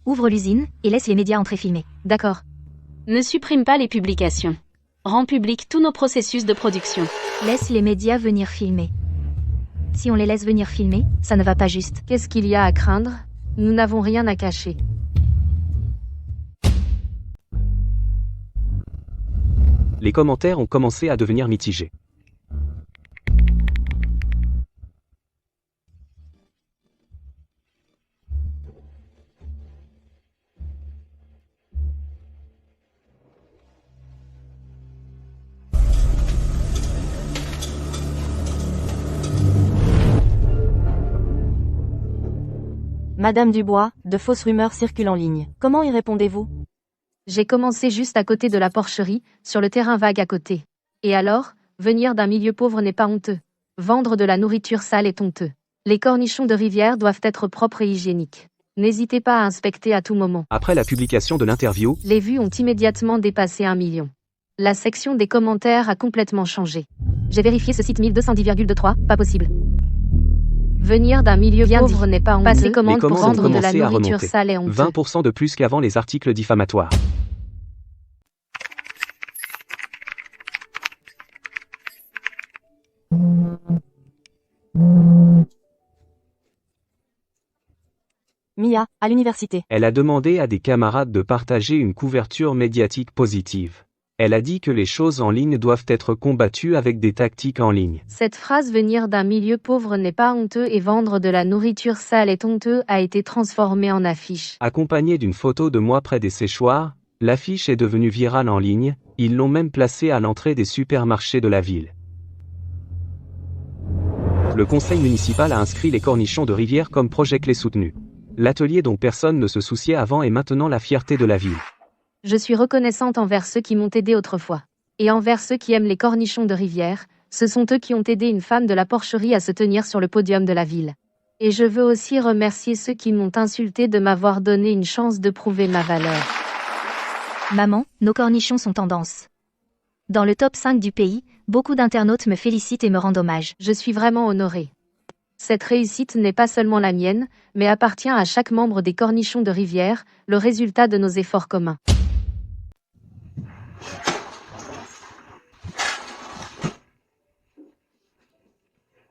Ouvre l'usine, et laisse les médias entrer filmer. D'accord. Ne supprime pas les publications. Rends public tous nos processus de production. Laisse les médias venir filmer. Si on les laisse venir filmer, ça ne va pas juste. Qu'est-ce qu'il y a à craindre? Nous n'avons rien à cacher. Les commentaires ont commencé à devenir mitigés. Madame Dubois, de fausses rumeurs circulent en ligne. Comment y répondez-vous? J'ai commencé juste à côté de la porcherie, sur le terrain vague à côté. Et alors, venir d'un milieu pauvre n'est pas honteux. Vendre de la nourriture sale est honteux. Les cornichons de rivière doivent être propres et hygiéniques. N'hésitez pas à inspecter à tout moment. Après la publication de l'interview, les vues ont immédiatement dépassé 1 million. La section des commentaires a complètement changé. J'ai vérifié ce site 1210,23, pas possible. Venir d'un milieu pauvre n'est pas honteux. Passer commande pour vendre de la nourriture sale est honteux. 20% de plus qu'avant les articles diffamatoires. Mia, à l'université. Elle a demandé à des camarades de partager une couverture médiatique positive. Elle a dit que les choses en ligne doivent être combattues avec des tactiques en ligne. Cette phrase venir d'un milieu pauvre n'est pas honteux et vendre de la nourriture sale est honteux a été transformée en affiche. Accompagnée d'une photo de moi près des séchoirs, l'affiche est devenue virale en ligne, ils l'ont même placée à l'entrée des supermarchés de la ville. Le conseil municipal a inscrit les cornichons de rivière comme projet clé soutenu. L'atelier dont personne ne se souciait avant est maintenant la fierté de la ville. Je suis reconnaissante envers ceux qui m'ont aidé autrefois. Et envers ceux qui aiment les cornichons de rivière, ce sont eux qui ont aidé une femme de la porcherie à se tenir sur le podium de la ville. Et je veux aussi remercier ceux qui m'ont insulté de m'avoir donné une chance de prouver ma valeur. Maman, nos cornichons sont tendance. Dans le top 5 du pays, beaucoup d'internautes me félicitent et me rendent hommage. Je suis vraiment honorée. Cette réussite n'est pas seulement la mienne, mais appartient à chaque membre des cornichons de rivière, le résultat de nos efforts communs.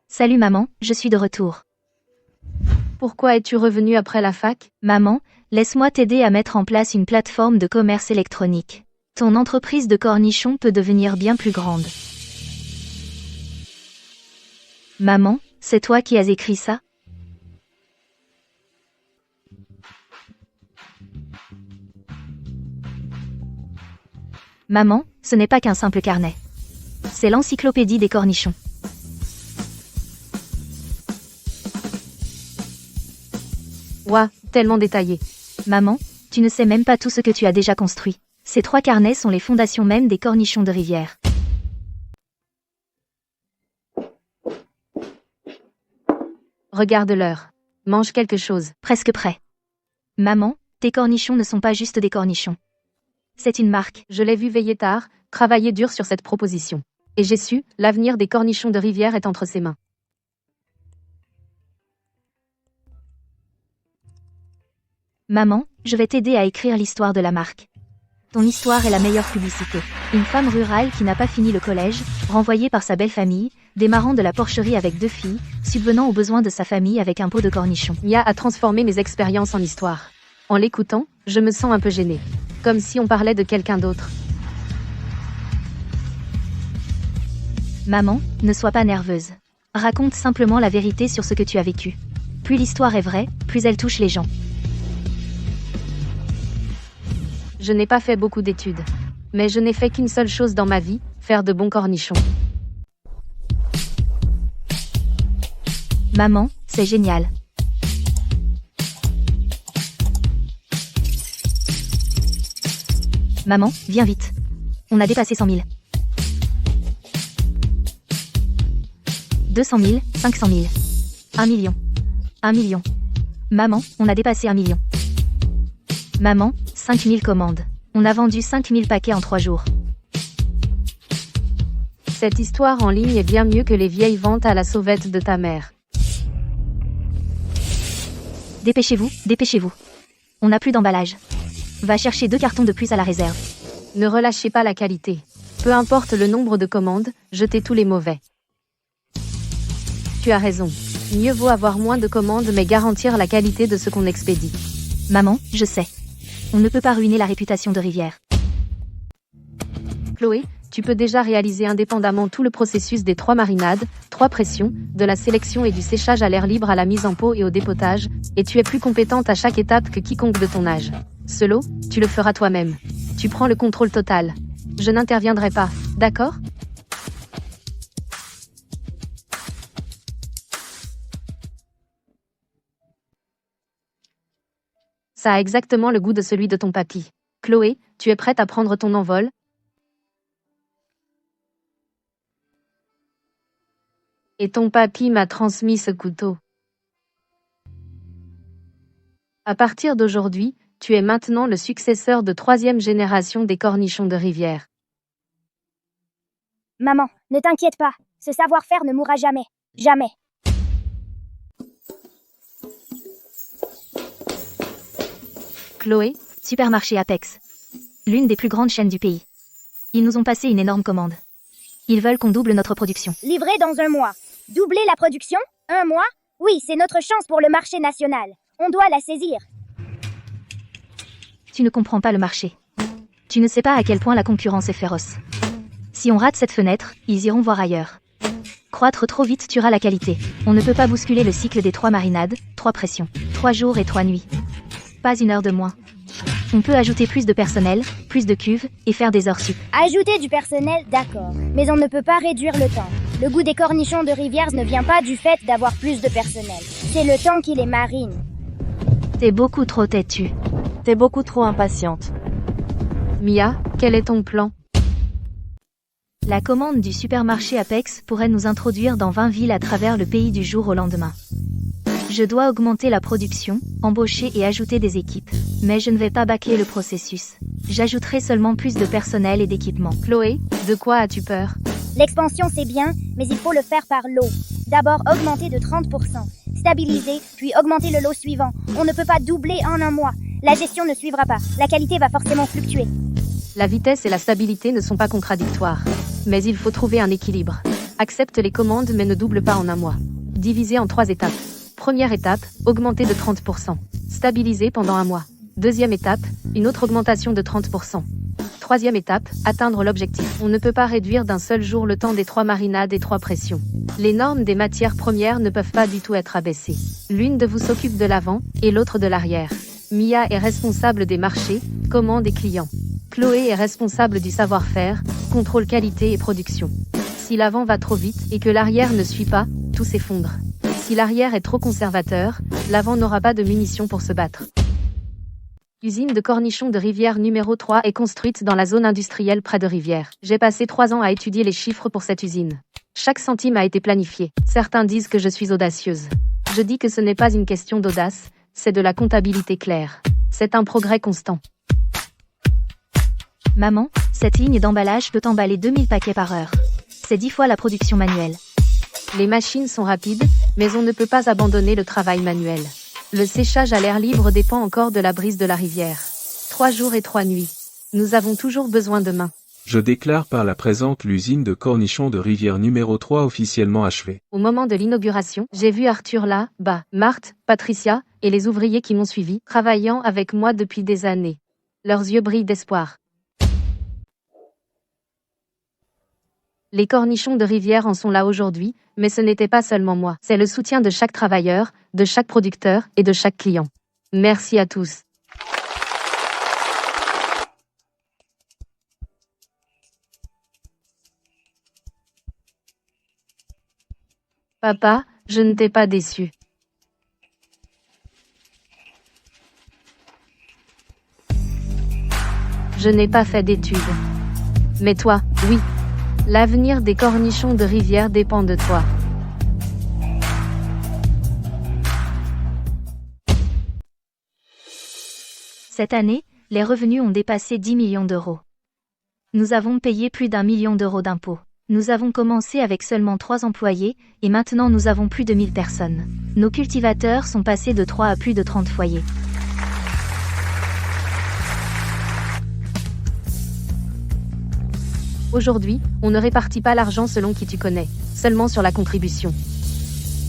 Salut maman, je suis de retour. Pourquoi es-tu revenue après la fac? Maman, laisse-moi t'aider à mettre en place une plateforme de commerce électronique. Ton entreprise de cornichons peut devenir bien plus grande. Maman, c'est toi qui as écrit ça? Maman, ce n'est pas qu'un simple carnet. C'est l'encyclopédie des cornichons. Ouah, tellement détaillé. Maman, tu ne sais même pas tout ce que tu as déjà construit. Ces 3 carnets sont les fondations même des cornichons de rivière. Regarde l'heure. Mange quelque chose. Presque prêt. Maman, tes cornichons ne sont pas juste des cornichons. C'est une marque. Je l'ai vu veiller tard, travailler dur sur cette proposition. Et j'ai su, l'avenir des cornichons de rivière est entre ses mains. Maman, je vais t'aider à écrire l'histoire de la marque. Ton histoire est la meilleure publicité. Une femme rurale qui n'a pas fini le collège, renvoyée par sa belle famille, démarrant de la porcherie avec 2 filles, subvenant aux besoins de sa famille avec un pot de cornichons. Mia a transformé mes expériences en histoire. En l'écoutant, je me sens un peu gênée. Comme si on parlait de quelqu'un d'autre. Maman, ne sois pas nerveuse. Raconte simplement la vérité sur ce que tu as vécu. Plus l'histoire est vraie, plus elle touche les gens. Je n'ai pas fait beaucoup d'études. Mais je n'ai fait qu'une seule chose dans ma vie, faire de bons cornichons. Maman, c'est génial. Maman, viens vite. On a dépassé 100 000. 200 000, 500 000. 1 million. 1 million. Maman, on a dépassé 1 million. Maman, 5 000 commandes. On a vendu 5 000 paquets en 3 jours. Cette histoire en ligne est bien mieux que les vieilles ventes à la sauvette de ta mère. Dépêchez-vous, dépêchez-vous. On n'a plus d'emballage. Va chercher 2 cartons de plus à la réserve. Ne relâchez pas la qualité. Peu importe le nombre de commandes, jetez tous les mauvais. Tu as raison. Mieux vaut avoir moins de commandes mais garantir la qualité de ce qu'on expédie. Maman, je sais. On ne peut pas ruiner la réputation de Rivière. Chloé, tu peux déjà réaliser indépendamment tout le processus des 3 marinades, 3 pressions, de la sélection et du séchage à l'air libre à la mise en pot et au dépotage, et tu es plus compétente à chaque étape que quiconque de ton âge. Solo, tu le feras toi-même. Tu prends le contrôle total. Je n'interviendrai pas, d'accord ? Ça a exactement le goût de celui de ton papy. Chloé, tu es prête à prendre ton envol ? Et ton papy m'a transmis ce couteau. À partir d'aujourd'hui, tu es maintenant le successeur de 3e génération des cornichons de rivière. Maman, ne t'inquiète pas, ce savoir-faire ne mourra jamais. Jamais. Chloé, Supermarché Apex. L'une des plus grandes chaînes du pays. Ils nous ont passé une énorme commande. Ils veulent qu'on double notre production. Livré dans 1 mois. Doubler la production ? 1 mois ? Oui, c'est notre chance pour le marché national. On doit la saisir. Tu ne comprends pas le marché. Tu ne sais pas à quel point la concurrence est féroce. Si on rate cette fenêtre, ils iront voir ailleurs. Croître trop vite tuera la qualité. On ne peut pas bousculer le cycle des 3 marinades, 3 pressions, 3 jours et 3 nuits. Pas 1 heure de moins. On peut ajouter plus de personnel, plus de cuves, et faire des heures sup. Ajouter du personnel, d'accord. Mais on ne peut pas réduire le temps. Le goût des cornichons de rivière ne vient pas du fait d'avoir plus de personnel. C'est le temps qui les marine. T'es beaucoup trop têtue. T'es beaucoup trop impatiente. Mia, quel est ton plan ? La commande du supermarché Apex pourrait nous introduire dans 20 villes à travers le pays du jour au lendemain. Je dois augmenter la production, embaucher et ajouter des équipes. Mais je ne vais pas bâcler le processus. J'ajouterai seulement plus de personnel et d'équipement. Chloé, de quoi as-tu peur ? L'expansion c'est bien, mais il faut le faire par lot. D'abord augmenter de 30%, stabiliser, puis augmenter le lot suivant. On ne peut pas doubler en 1 mois. La gestion ne suivra pas. La qualité va forcément fluctuer. La vitesse et la stabilité ne sont pas contradictoires. Mais il faut trouver un équilibre. Accepte les commandes mais ne double pas en 1 mois. Diviser en 3 étapes. Première étape, augmenter de 30%. Stabiliser pendant 1 mois. Deuxième étape, une autre augmentation de 30%. Troisième étape, atteindre l'objectif. On ne peut pas réduire d'un seul jour le temps des 3 marinades et 3 pressions. Les normes des matières premières ne peuvent pas du tout être abaissées. L'une de vous s'occupe de l'avant, et l'autre de l'arrière. Mia est responsable des marchés, commandes et clients. Chloé est responsable du savoir-faire, contrôle qualité et production. Si l'avant va trop vite et que l'arrière ne suit pas, tout s'effondre. Si l'arrière est trop conservateur, l'avant n'aura pas de munitions pour se battre. L'usine de cornichons de Rivière numéro 3 est construite dans la zone industrielle près de Rivière. J'ai passé 3 ans à étudier les chiffres pour cette usine. Chaque centime a été planifié. Certains disent que je suis audacieuse. Je dis que ce n'est pas une question d'audace, c'est de la comptabilité claire. C'est un progrès constant. Maman, cette ligne d'emballage peut emballer 2000 paquets par heure. C'est 10 fois la production manuelle. Les machines sont rapides, mais on ne peut pas abandonner le travail manuel. Le séchage à l'air libre dépend encore de la brise de la rivière. 3 jours et 3 nuits. Nous avons toujours besoin de mains. Je déclare par la présente l'usine de cornichons de rivière numéro 3 officiellement achevée. Au moment de l'inauguration, j'ai vu Arthur là-bas, Marthe, Patricia, et les ouvriers qui m'ont suivi, travaillant avec moi depuis des années. Leurs yeux brillent d'espoir. Les cornichons de rivière en sont là aujourd'hui, mais ce n'était pas seulement moi. C'est le soutien de chaque travailleur, de chaque producteur et de chaque client. Merci à tous. Papa, je ne t'ai pas déçu. Je n'ai pas fait d'études. Mais toi, oui. L'avenir des cornichons de rivière dépend de toi. Cette année, les revenus ont dépassé 10 millions d'euros. Nous avons payé plus d'1 million d'euros d'impôts. Nous avons commencé avec seulement 3 employés, et maintenant nous avons plus de 1000 personnes. Nos cultivateurs sont passés de 3 à plus de 30 foyers. Aujourd'hui, on ne répartit pas l'argent selon qui tu connais, seulement sur la contribution.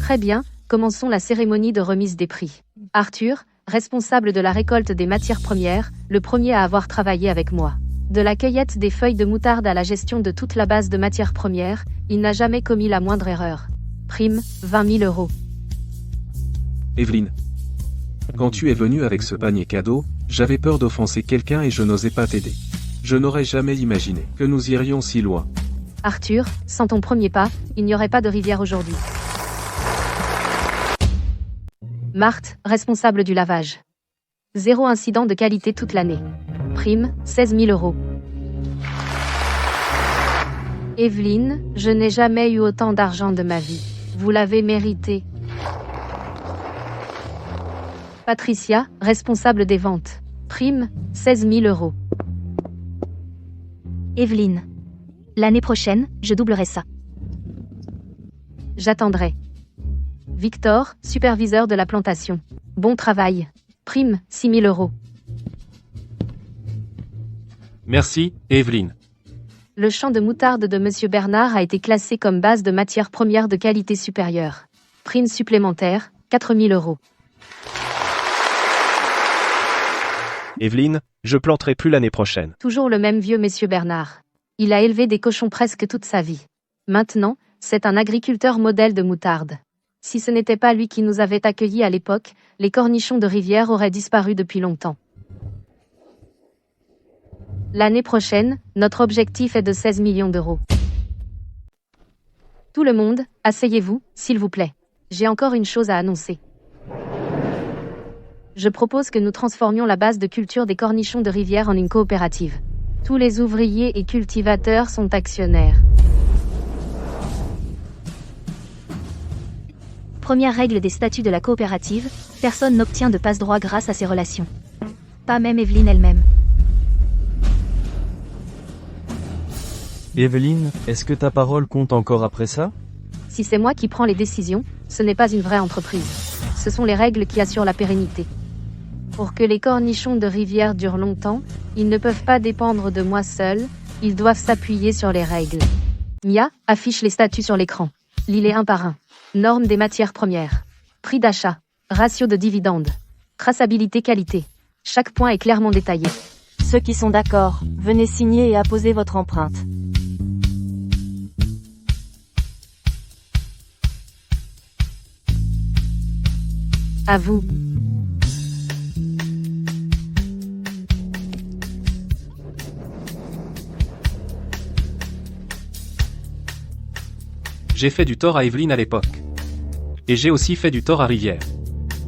Très bien, commençons la cérémonie de remise des prix. Arthur, responsable de la récolte des matières premières, le premier à avoir travaillé avec moi. De la cueillette des feuilles de moutarde à la gestion de toute la base de matières premières, il n'a jamais commis la moindre erreur. Prime, 20 000 euros. Evelyne. Quand tu es venue avec ce panier cadeau, j'avais peur d'offenser quelqu'un et je n'osais pas t'aider. Je n'aurais jamais imaginé que nous irions si loin. Arthur, sans ton premier pas, il n'y aurait pas de rivière aujourd'hui. Marthe, responsable du lavage. 0 incident de qualité toute l'année. Prime, 16 000 euros. Evelyne, je n'ai jamais eu autant d'argent de ma vie. Vous l'avez mérité. Patricia, responsable des ventes. Prime, 16 000 euros. Evelyne. L'année prochaine, je doublerai ça. J'attendrai. Victor, superviseur de la plantation. Bon travail. Prime, 6 000 euros. Merci, Evelyne. Le champ de moutarde de Monsieur Bernard a été classé comme base de matière première de qualité supérieure. Prime supplémentaire, 4 000 euros. Evelyne, je planterai plus l'année prochaine. Toujours le même vieux Monsieur Bernard. Il a élevé des cochons presque toute sa vie. Maintenant, c'est un agriculteur modèle de moutarde. Si ce n'était pas lui qui nous avait accueillis à l'époque, les cornichons de rivière auraient disparu depuis longtemps. L'année prochaine, notre objectif est de 16 millions d'euros. Tout le monde, asseyez-vous, s'il vous plaît. J'ai encore une chose à annoncer. Je propose que nous transformions la base de culture des cornichons de rivière en une coopérative. Tous les ouvriers et cultivateurs sont actionnaires. Première règle des statuts de la coopérative, personne n'obtient de passe-droit grâce à ces relations. Pas même Evelyne elle-même. Evelyne, est-ce que ta parole compte encore après ça? Si c'est moi qui prends les décisions, ce n'est pas une vraie entreprise. Ce sont les règles qui assurent la pérennité. Pour que les cornichons de rivière durent longtemps, ils ne peuvent pas dépendre de moi seul, ils doivent s'appuyer sur les règles. Mia, affiche les statuts sur l'écran. Lis-les un par un. Normes des matières premières. Prix d'achat. Ratio de dividendes. Traçabilité qualité. Chaque point est clairement détaillé. Ceux qui sont d'accord, venez signer et apposer votre empreinte. À vous. J'ai fait du tort à Evelyne à l'époque. Et j'ai aussi fait du tort à Rivière.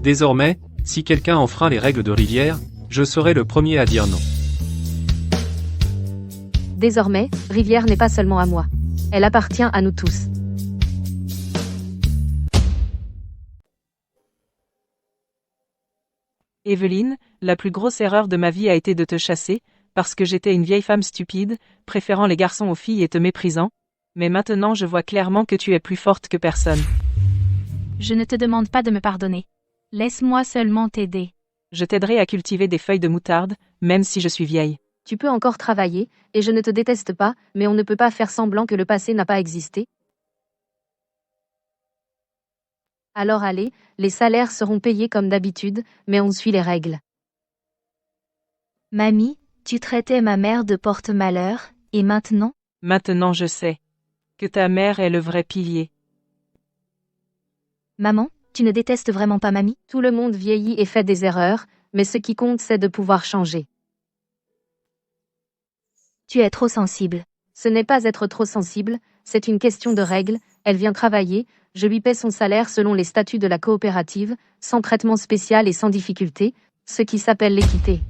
Désormais, si quelqu'un enfreint les règles de Rivière, je serai le premier à dire non. Désormais, Rivière n'est pas seulement à moi. Elle appartient à nous tous. Evelyne, la plus grosse erreur de ma vie a été de te chasser, parce que j'étais une vieille femme stupide, préférant les garçons aux filles et te méprisant. Mais maintenant je vois clairement que tu es plus forte que personne. Je ne te demande pas de me pardonner. Laisse-moi seulement t'aider. Je t'aiderai à cultiver des feuilles de moutarde, même si je suis vieille. Tu peux encore travailler, et je ne te déteste pas, mais on ne peut pas faire semblant que le passé n'a pas existé. Alors allez, les salaires seront payés comme d'habitude, mais on suit les règles. Mamie, tu traitais ma mère de porte-malheur, et maintenant? Maintenant je sais que ta mère est le vrai pilier. Maman, tu ne détestes vraiment pas mamie? Tout le monde vieillit et fait des erreurs, mais ce qui compte c'est de pouvoir changer. Tu es trop sensible. Ce n'est pas être trop sensible, c'est une question de règles, elle vient travailler, je lui paie son salaire selon les statuts de la coopérative, sans traitement spécial et sans difficulté, ce qui s'appelle l'équité.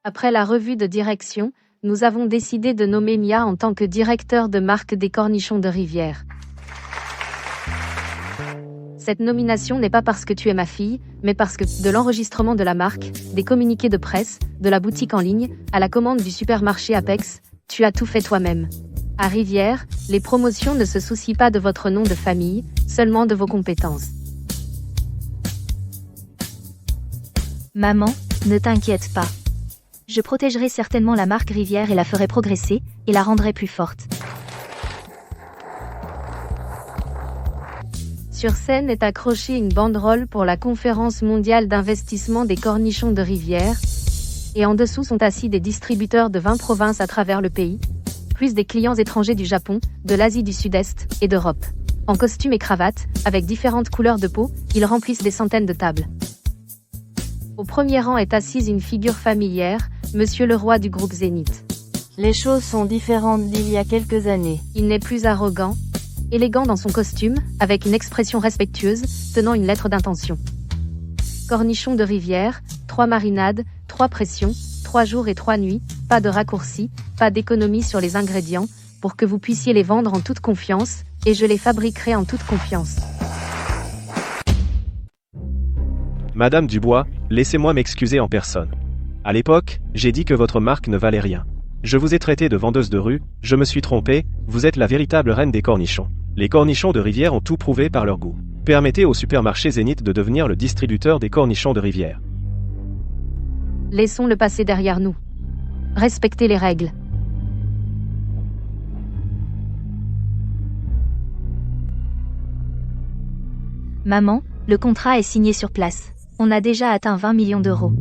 Après la revue de direction, nous avons décidé de nommer Mia en tant que directeur de marque des cornichons de rivière. Cette nomination n'est pas parce que tu es ma fille, mais parce que, de l'enregistrement de la marque, des communiqués de presse, de la boutique en ligne, à la commande du supermarché Apex, tu as tout fait toi-même. À Rivière, les promotions ne se soucient pas de votre nom de famille, seulement de vos compétences. Maman, ne t'inquiète pas. Je protégerai certainement la marque Rivière et la ferai progresser, et la rendrai plus forte. Sur scène est accrochée une banderole pour la conférence mondiale d'investissement des cornichons de rivière, et en dessous sont assis des distributeurs de 20 provinces à travers le pays, plus des clients étrangers du Japon, de l'Asie du Sud-Est et d'Europe. En costume et cravate, avec différentes couleurs de peau, ils remplissent des centaines de tables. Au premier rang est assise une figure familière, Monsieur le roi du groupe Zénith. Les choses sont différentes d'il y a quelques années. Il n'est plus arrogant, élégant dans son costume, avec une expression respectueuse, tenant une lettre d'intention. Cornichons de rivière, 3 marinades, 3 pressions, 3 jours et 3 nuits, pas de raccourcis, pas d'économie sur les ingrédients, pour que vous puissiez les vendre en toute confiance, et je les fabriquerai en toute confiance. Madame Dubois, laissez-moi m'excuser en personne. À l'époque, j'ai dit que votre marque ne valait rien. Je vous ai traité de vendeuse de rue, je me suis trompé, vous êtes la véritable reine des cornichons. Les cornichons de rivière ont tout prouvé par leur goût. Permettez au supermarché Zénith de devenir le distributeur des cornichons de rivière. Laissons le passé derrière nous. Respectez les règles. Maman, le contrat est signé sur place. On a déjà atteint 20 millions d'euros.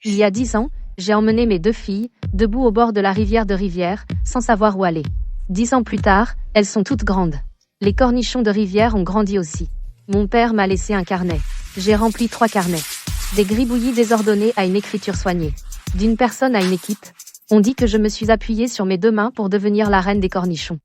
Il y a 10 ans, j'ai emmené mes 2 filles, debout au bord de la rivière de Rivière, sans savoir où aller. 10 ans plus tard, elles sont toutes grandes. Les cornichons de rivière ont grandi aussi. Mon père m'a laissé un carnet. J'ai rempli 3 carnets. Des gribouillis désordonnés à une écriture soignée. D'une personne à une équipe, on dit que je me suis appuyée sur mes 2 mains pour devenir la reine des cornichons.